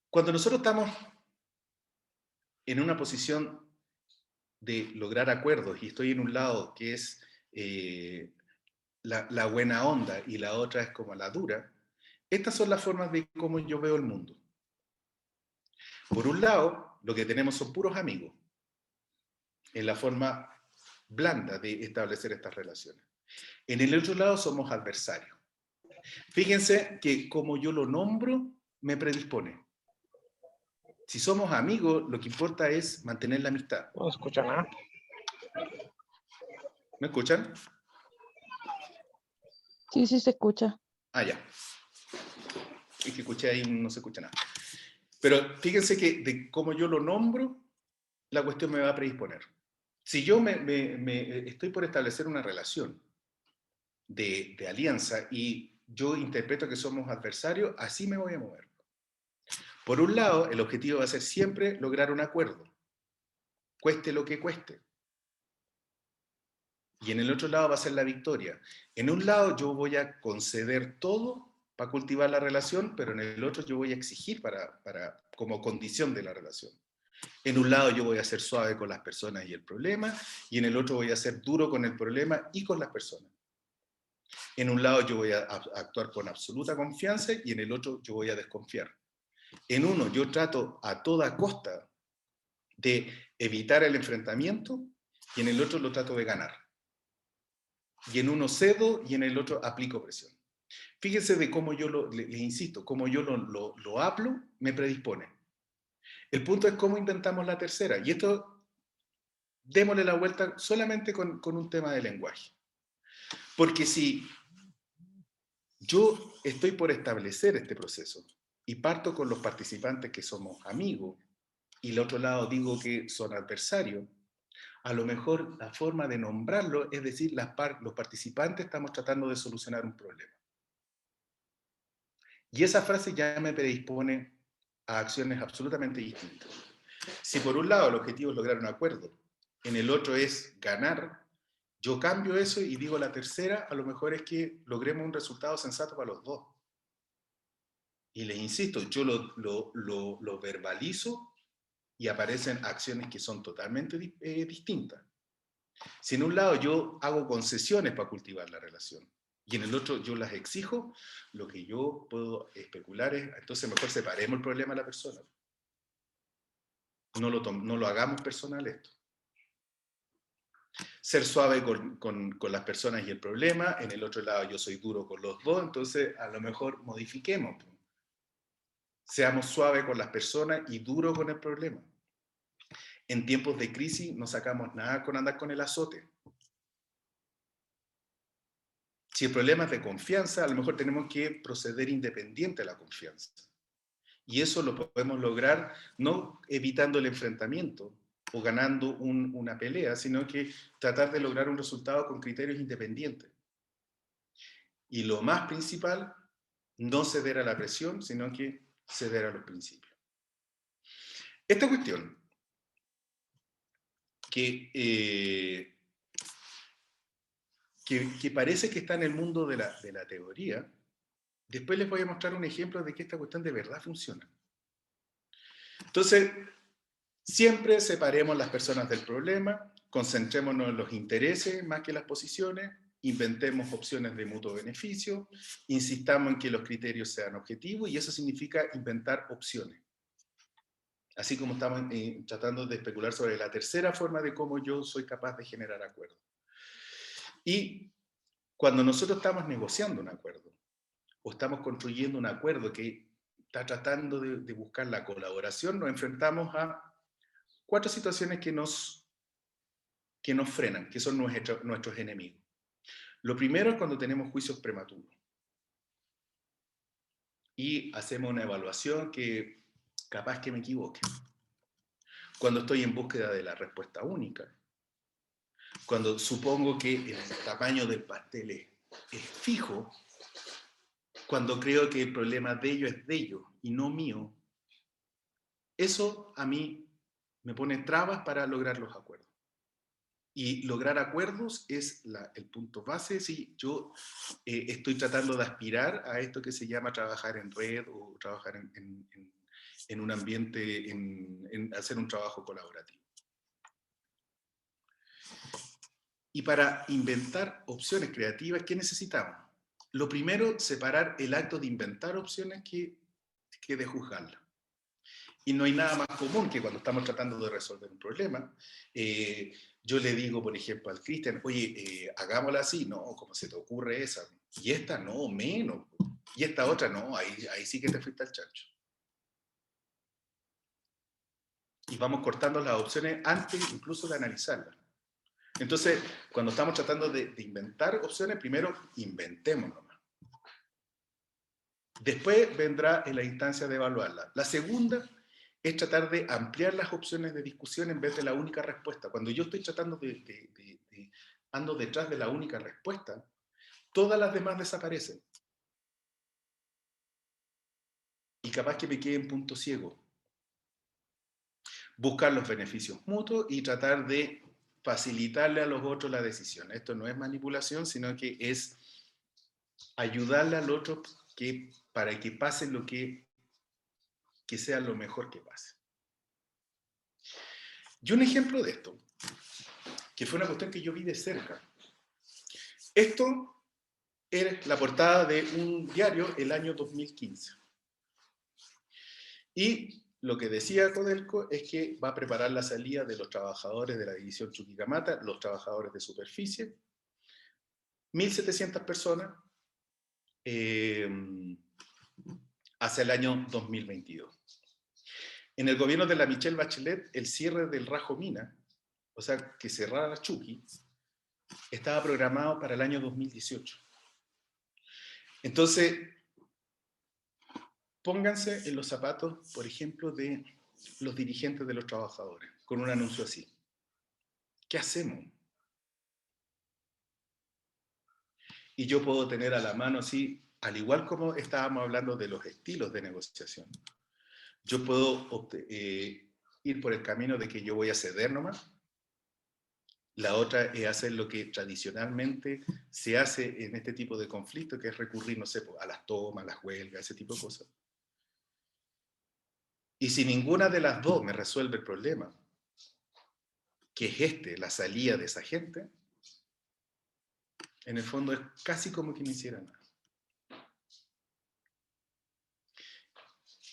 Cuando nosotros estamos en una posición de lograr acuerdos y estoy en un lado que es la buena onda y la otra es como la dura, estas son las formas de cómo yo veo el mundo. Por un lado, lo que tenemos son puros amigos, en la forma blanda de establecer estas relaciones. En el otro lado somos adversarios. Fíjense que como yo lo nombro, me predispone. Si somos amigos, lo que importa es mantener la amistad. No escucha nada. ¿Me escuchan? Sí, sí se escucha. Ah, ya. Es que escuché ahí, no se escucha nada. Pero fíjense que de cómo yo lo nombro, la cuestión me va a predisponer. Si yo estoy por establecer una relación de alianza y yo interpreto que somos adversarios, así me voy a mover. Por un lado, el objetivo va a ser siempre lograr un acuerdo, cueste lo que cueste. Y en el otro lado va a ser la victoria. En un lado yo voy a conceder todo para cultivar la relación, pero en el otro yo voy a exigir como condición de la relación. En un lado yo voy a ser suave con las personas y el problema, y en el otro voy a ser duro con el problema y con las personas. En un lado yo voy a actuar con absoluta confianza y en el otro yo voy a desconfiar. En uno yo trato a toda costa de evitar el enfrentamiento y en el otro lo trato de ganar. Y en uno cedo y en el otro aplico presión. Fíjense de cómo yo les insisto, cómo yo lo hablo, me predispone. El punto es cómo inventamos la tercera. Y esto, démosle la vuelta solamente con un tema de lenguaje. Porque si yo estoy por establecer este proceso y parto con los participantes que somos amigos y el otro lado digo que son adversarios, a lo mejor la forma de nombrarlo es decir, los participantes estamos tratando de solucionar un problema. Y esa frase ya me predispone a acciones absolutamente distintas. Si por un lado el objetivo es lograr un acuerdo, en el otro es ganar, yo cambio eso y digo la tercera, a lo mejor es que logremos un resultado sensato para los dos. Y les insisto, yo lo verbalizo y aparecen acciones que son totalmente distintas. Si en un lado yo hago concesiones para cultivar la relación y en el otro yo las exijo, lo que yo puedo especular es, entonces mejor separemos el problema de la persona. No lo hagamos personal esto. Ser suave con las personas y el problema, en el otro lado yo soy duro con los dos, entonces a lo mejor modifiquemos. Seamos suaves con las personas y duro con el problema. En tiempos de crisis no sacamos nada con andar con el azote. Si el problema es de confianza, a lo mejor tenemos que proceder independiente de la confianza. Y eso lo podemos lograr no evitando el enfrentamiento o ganando una pelea, sino que tratar de lograr un resultado con criterios independientes. Y lo más principal, no ceder a la presión, sino que ceder a los principios. Esta cuestión, que parece que está en el mundo de la teoría, después les voy a mostrar un ejemplo de que esta cuestión de verdad funciona. Entonces, siempre separemos las personas del problema, concentrémonos en los intereses más que las posiciones, inventemos opciones de mutuo beneficio, insistamos en que los criterios sean objetivos y eso significa inventar opciones. Así como estamos tratando de especular sobre la tercera forma de cómo yo soy capaz de generar acuerdos. Y cuando nosotros estamos negociando un acuerdo, o estamos construyendo un acuerdo que está tratando de buscar la colaboración, nos enfrentamos a 4 situaciones que nos frenan, que son nuestros enemigos. Lo primero es cuando tenemos juicios prematuros. Y hacemos una evaluación que capaz que me equivoque. Cuando estoy en búsqueda de la respuesta única. Cuando supongo que el tamaño del pastel es fijo. Cuando creo que el problema de ellos es de ellos y no mío. Eso a mí me pone trabas para lograr los acuerdos. Y lograr acuerdos es el punto base si yo estoy tratando de aspirar a esto que se llama trabajar en red o trabajar en un ambiente, en hacer un trabajo colaborativo. Y para inventar opciones creativas, ¿qué necesitamos? Lo primero, separar el acto de inventar opciones que de juzgarlas. Y no hay nada más común que cuando estamos tratando de resolver un problema, yo le digo, por ejemplo, al Cristian, oye, hagámosla así, no, ¿cómo se te ocurre esa? Y esta no, menos. Y esta otra no, ahí sí que te fuiste al chancho. Y vamos cortando las opciones antes incluso de analizarlas. Entonces, cuando estamos tratando de inventar opciones, primero inventemos nomás. Después vendrá en la instancia de evaluarla. La segunda es tratar de ampliar las opciones de discusión en vez de la única respuesta. Cuando yo estoy tratando ando detrás de la única respuesta, todas las demás desaparecen. Y capaz que me quede en punto ciego. Buscar los beneficios mutuos y tratar de facilitarle a los otros la decisión. Esto no es manipulación, sino que es ayudarle al otro para que pase lo que sea lo mejor que pase. Y un ejemplo de esto, que fue una cuestión que yo vi de cerca. Esto era la portada de un diario el año 2015. Y lo que decía Codelco es que va a preparar la salida de los trabajadores de la división Chuquicamata, los trabajadores de superficie, 1.700 personas hacia el año 2022. En el gobierno de la Michelle Bachelet, el cierre del Rajo Mina, o sea, que cerrara la Chuqui, estaba programado para el año 2018. Entonces, pónganse en los zapatos, por ejemplo, de los dirigentes de los trabajadores, con un anuncio así. ¿Qué hacemos? Y yo puedo tener a la mano así, al igual como estábamos hablando de los estilos de negociación, yo puedo ir por el camino de que yo voy a ceder nomás. La otra es hacer lo que tradicionalmente se hace en este tipo de conflictos, que es recurrir, no sé, a las tomas, a las huelgas, ese tipo de cosas. Y si ninguna de las dos me resuelve el problema, que es la salida de esa gente, en el fondo es casi como que no hiciera nada.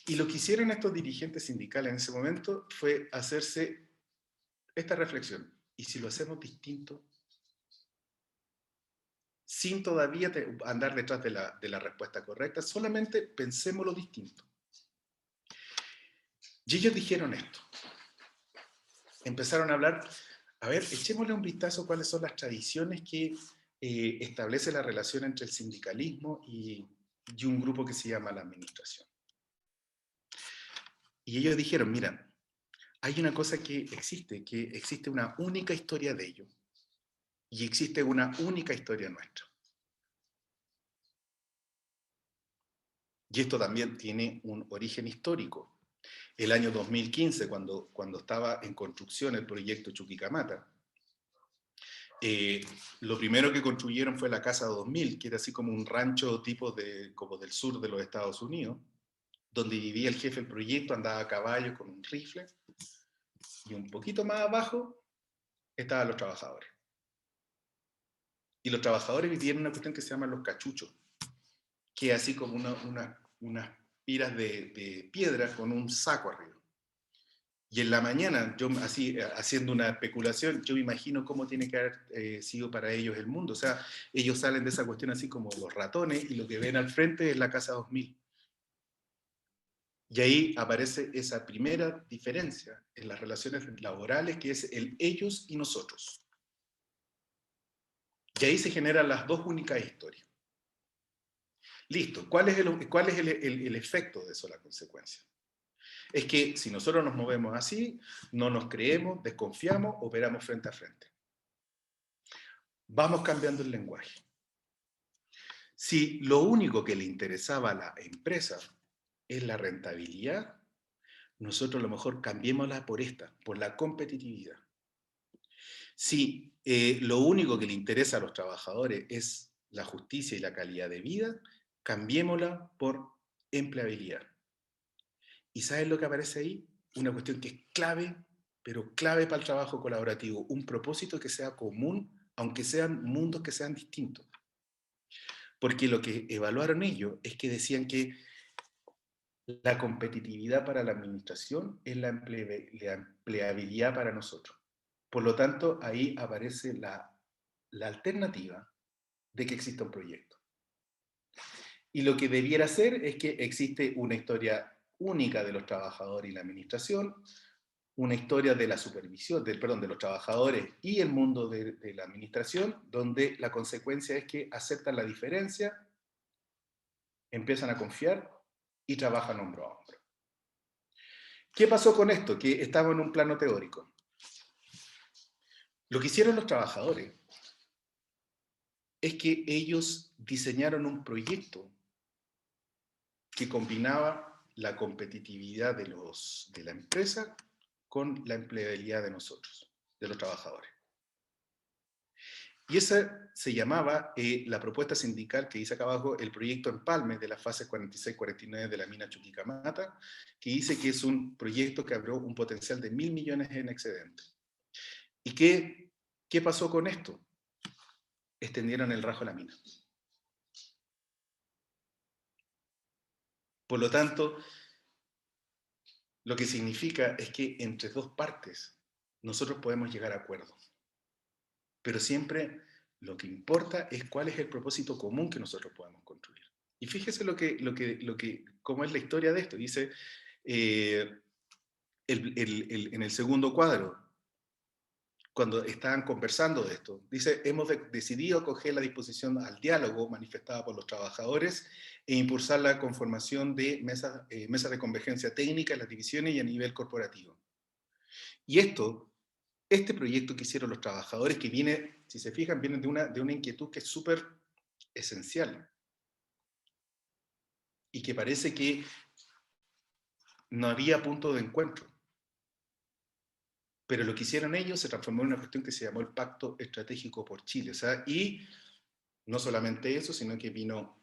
Y lo que hicieron estos dirigentes sindicales en ese momento fue hacerse esta reflexión. ¿Y si lo hacemos distinto? Sin todavía andar detrás de la respuesta correcta, solamente pensemos lo distinto. Y ellos dijeron esto. Empezaron a hablar, a ver, echémosle un vistazo a cuáles son las tradiciones que establece la relación entre el sindicalismo y un grupo que se llama la administración. Y ellos dijeron, mira, hay una cosa que existe una única historia de ellos y existe una única historia nuestra. Y esto también tiene un origen histórico. El año 2015, cuando estaba en construcción el proyecto Chuquicamata, lo primero que construyeron fue la Casa 2000, que era así como un rancho tipo como del sur de los Estados Unidos, donde vivía el jefe del proyecto, andaba a caballo con un rifle, y un poquito más abajo estaban los trabajadores. Y los trabajadores vivían en una cuestión que se llama los cachuchos, que es así como unas piras de piedra con un saco arriba. Y en la mañana, yo así haciendo una especulación, yo me imagino cómo tiene que haber sido para ellos el mundo. O sea, ellos salen de esa cuestión así como los ratones y lo que ven al frente es la Casa 2000. Y ahí aparece esa primera diferencia en las relaciones laborales, que es el ellos y nosotros. Y ahí se generan las dos únicas historias. Listo, ¿cuál es el efecto de eso, la consecuencia? Es que si nosotros nos movemos así, no nos creemos, desconfiamos, operamos frente a frente. Vamos cambiando el lenguaje. Si lo único que le interesaba a la empresa es la rentabilidad, nosotros a lo mejor cambiémosla por la competitividad. Si lo único que le interesa a los trabajadores es la justicia y la calidad de vida, cambiémosla por empleabilidad. ¿Y sabes lo que aparece ahí? Una cuestión que es clave, pero clave para el trabajo colaborativo. Un propósito que sea común, aunque sean mundos que sean distintos. Porque lo que evaluaron ellos es que decían que la competitividad para la administración es la empleabilidad para nosotros. Por lo tanto, ahí aparece la alternativa de que exista un proyecto. Y lo que debiera ser es que existe una historia única de los trabajadores y la administración, una historia de la supervisión, de los trabajadores y el mundo de la administración, donde la consecuencia es que aceptan la diferencia, empiezan a confiar y trabajan hombro a hombro. ¿Qué pasó con esto? Que estaba en un plano teórico. Lo que hicieron los trabajadores es que ellos diseñaron un proyecto que combinaba la competitividad de la empresa con la empleabilidad de nosotros, de los trabajadores. Y esa se llamaba la propuesta sindical que dice acá abajo, el proyecto Empalme de las fases 46-49 de la mina Chuquicamata, que dice que es un proyecto que abrió un potencial de 1.000 millones en excedente. ¿Y qué pasó con esto? Extendieron el rajo a la mina. Por lo tanto, lo que significa es que entre dos partes nosotros podemos llegar a acuerdos. Pero siempre lo que importa es cuál es el propósito común que nosotros podemos construir. Y fíjese cómo es la historia de esto. Dice, en el segundo cuadro, cuando estaban conversando de esto, dice, hemos decidido acoger la disposición al diálogo manifestada por los trabajadores e impulsar la conformación de mesas de convergencia técnica en las divisiones y a nivel corporativo. Y este proyecto que hicieron los trabajadores, que viene, si se fijan, viene de una inquietud que es súper esencial y que parece que no había punto de encuentro. Pero lo que hicieron ellos se transformó en una cuestión que se llamó el Pacto Estratégico por Chile. O sea, y no solamente eso, sino que vino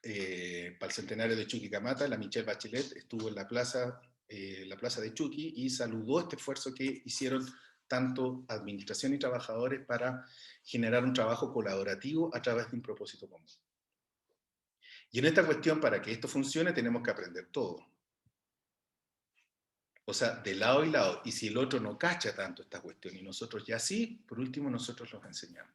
para el centenario de Chuquicamata, la Michelle Bachelet estuvo en la plaza de Chuqui y saludó este esfuerzo que hicieron tanto administración y trabajadores para generar un trabajo colaborativo a través de un propósito común. Y en esta cuestión, para que esto funcione, tenemos que aprender todo. O sea, de lado y lado. Y si el otro no cacha tanto esta cuestión y nosotros ya sí, por último nosotros los enseñamos.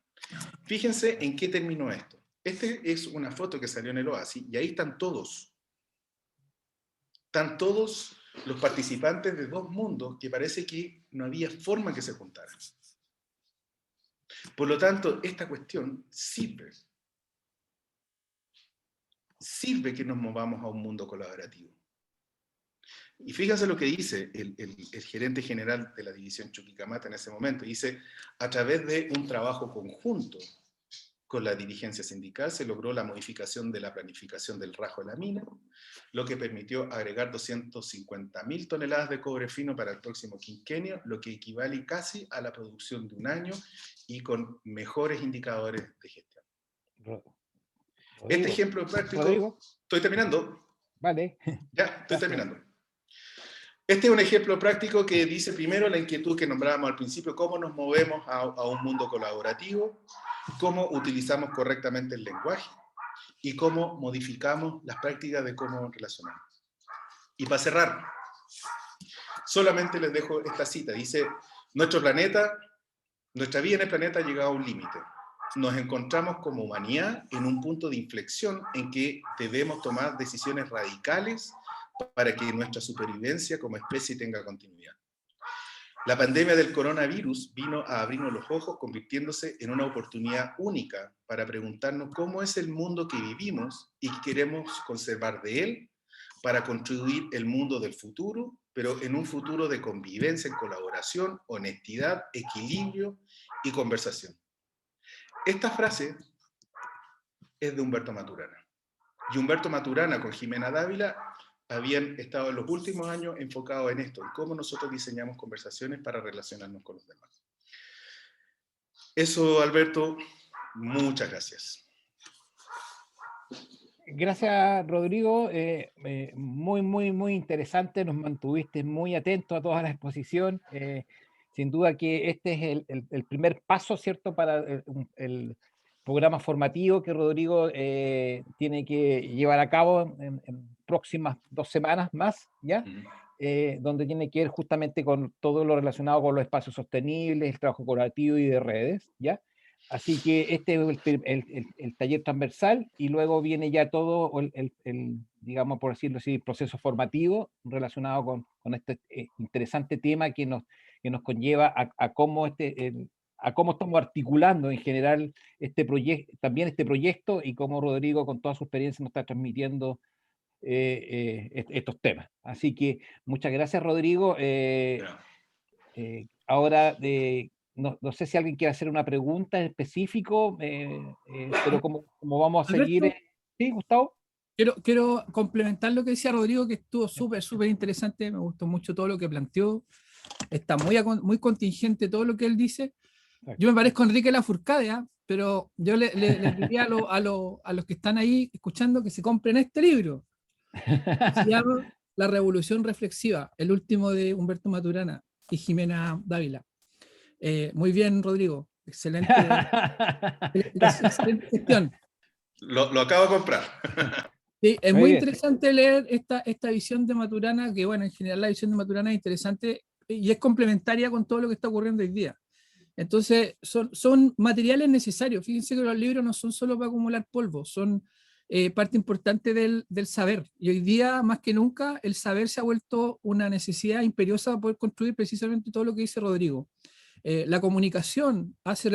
Fíjense en qué terminó esto. Esta es una foto que salió en el Oasis y ahí están todos. Están todos los participantes de dos mundos que parece que no había forma que se juntaran. Por lo tanto, esta cuestión sirve. Sirve que nos movamos a un mundo colaborativo. Y fíjense lo que dice el gerente general de la división Chuquicamata en ese momento. Dice, a través de un trabajo conjunto con la dirigencia sindical se logró la modificación de la planificación del rajo de la mina, lo que permitió agregar 250.000 toneladas de cobre fino para el próximo quinquenio, lo que equivale casi a la producción de un año y con mejores indicadores de gestión. Rodrigo, Este ejemplo práctico... Rodrigo. ¿Estoy terminando? Vale. Ya, estoy terminando. Este es un ejemplo práctico que dice primero la inquietud que nombrábamos al principio, cómo nos movemos a un mundo colaborativo, cómo utilizamos correctamente el lenguaje y cómo modificamos las prácticas de cómo relacionamos. Y para cerrar, solamente les dejo esta cita. Dice, nuestra vida en el planeta ha llegado a un límite. Nos encontramos como humanidad en un punto de inflexión en que debemos tomar decisiones radicales para que nuestra supervivencia como especie tenga continuidad. La pandemia del coronavirus vino a abrirnos los ojos, convirtiéndose en una oportunidad única para preguntarnos cómo es el mundo que vivimos y que queremos conservar de él para construir el mundo del futuro, pero en un futuro de convivencia, en colaboración, honestidad, equilibrio y conversación. Esta frase es de Humberto Maturana. Y Humberto Maturana con Jimena Dávila habían estado en los últimos años enfocados en esto, en cómo nosotros diseñamos conversaciones para relacionarnos con los demás. Eso, Alberto, muchas gracias. Gracias, Rodrigo. Muy interesante. Nos mantuviste muy atentos a toda la exposición. Sin duda que este es el primer paso, ¿cierto?, para el programa formativo que Rodrigo tiene que llevar a cabo en próximas 2 semanas más, ¿ya? Donde tiene que ver justamente con todo lo relacionado con los espacios sostenibles, el trabajo colaborativo y de redes, ¿ya? Así que este es el taller transversal y luego viene ya todo digamos, por decirlo así, proceso formativo relacionado con este interesante tema que nos conlleva a cómo a cómo estamos articulando en general también este proyecto y cómo Rodrigo con toda su experiencia nos está transmitiendo estos temas. Así que muchas gracias, Rodrigo. Ahora, no sé si alguien quiere hacer una pregunta en específico, pero como vamos a seguir... Alberto, ¿Sí, Gustavo? quiero complementar lo que decía Rodrigo, que estuvo súper interesante, me gustó mucho todo lo que planteó, está muy contingente todo lo que él dice. Yo me parezco a Enrique Lafourcade, ¿ah? Pero yo les diría a los que están ahí escuchando que se compren este libro. Se llama La Revolución Reflexiva, el último de Humberto Maturana y Jimena Dávila. Muy bien, Rodrigo. Excelente gestión. Lo acabo de comprar. Sí, es Muy muy bien. interesante leer esta visión de Maturana, que bueno, en general la visión de Maturana es interesante y es complementaria con todo lo que está ocurriendo hoy día. Entonces, son materiales necesarios. Fíjense que los libros no son solo para acumular polvo, son parte importante del saber. Y hoy día, más que nunca, el saber se ha vuelto una necesidad imperiosa para poder construir precisamente todo lo que dice Rodrigo. La comunicación hace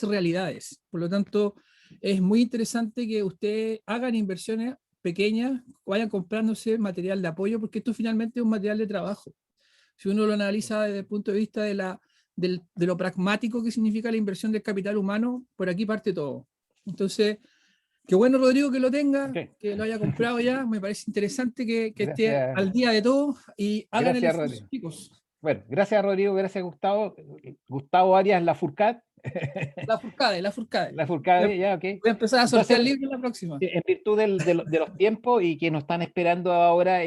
realidades. Por lo tanto, es muy interesante que ustedes hagan inversiones pequeñas, vayan comprándose material de apoyo, porque esto finalmente es un material de trabajo. Si uno lo analiza desde el punto de vista de lo pragmático que significa la inversión del capital humano, por aquí parte todo. Entonces, qué bueno, Rodrigo, que lo tenga, Okay. que lo haya comprado ya. Me parece interesante que esté Gracias. al día de todo y hagan el Gracias, esfuerzo, Rodrigo. chicos. Bueno, gracias, Rodrigo, gracias, Gustavo. Gustavo Arias Lafourcade. Lafourcade. Lafourcade, ya, ok. Voy a empezar a Entonces, sortear libros la próxima. en virtud de los tiempos y que nos están esperando ahora,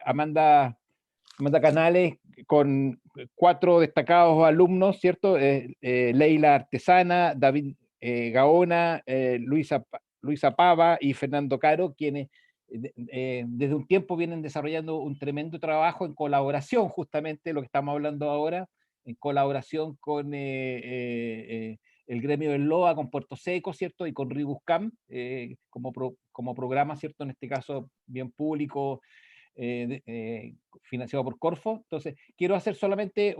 Amanda Canales, con 4 destacados alumnos, ¿cierto? Leila Artesana, David Gaona, Luisa Pava y Fernando Caro, quienes desde un tiempo vienen desarrollando un tremendo trabajo en colaboración, justamente lo que estamos hablando ahora, en colaboración con el gremio del LOA, con Puerto Seco, ¿cierto? Y con Ribuscam, como programa, ¿cierto? En este caso, bien público, financiado por Corfo. Entonces, quiero hacer solamente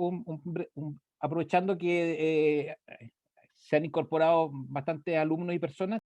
aprovechando que se han incorporado bastantes alumnos y personas,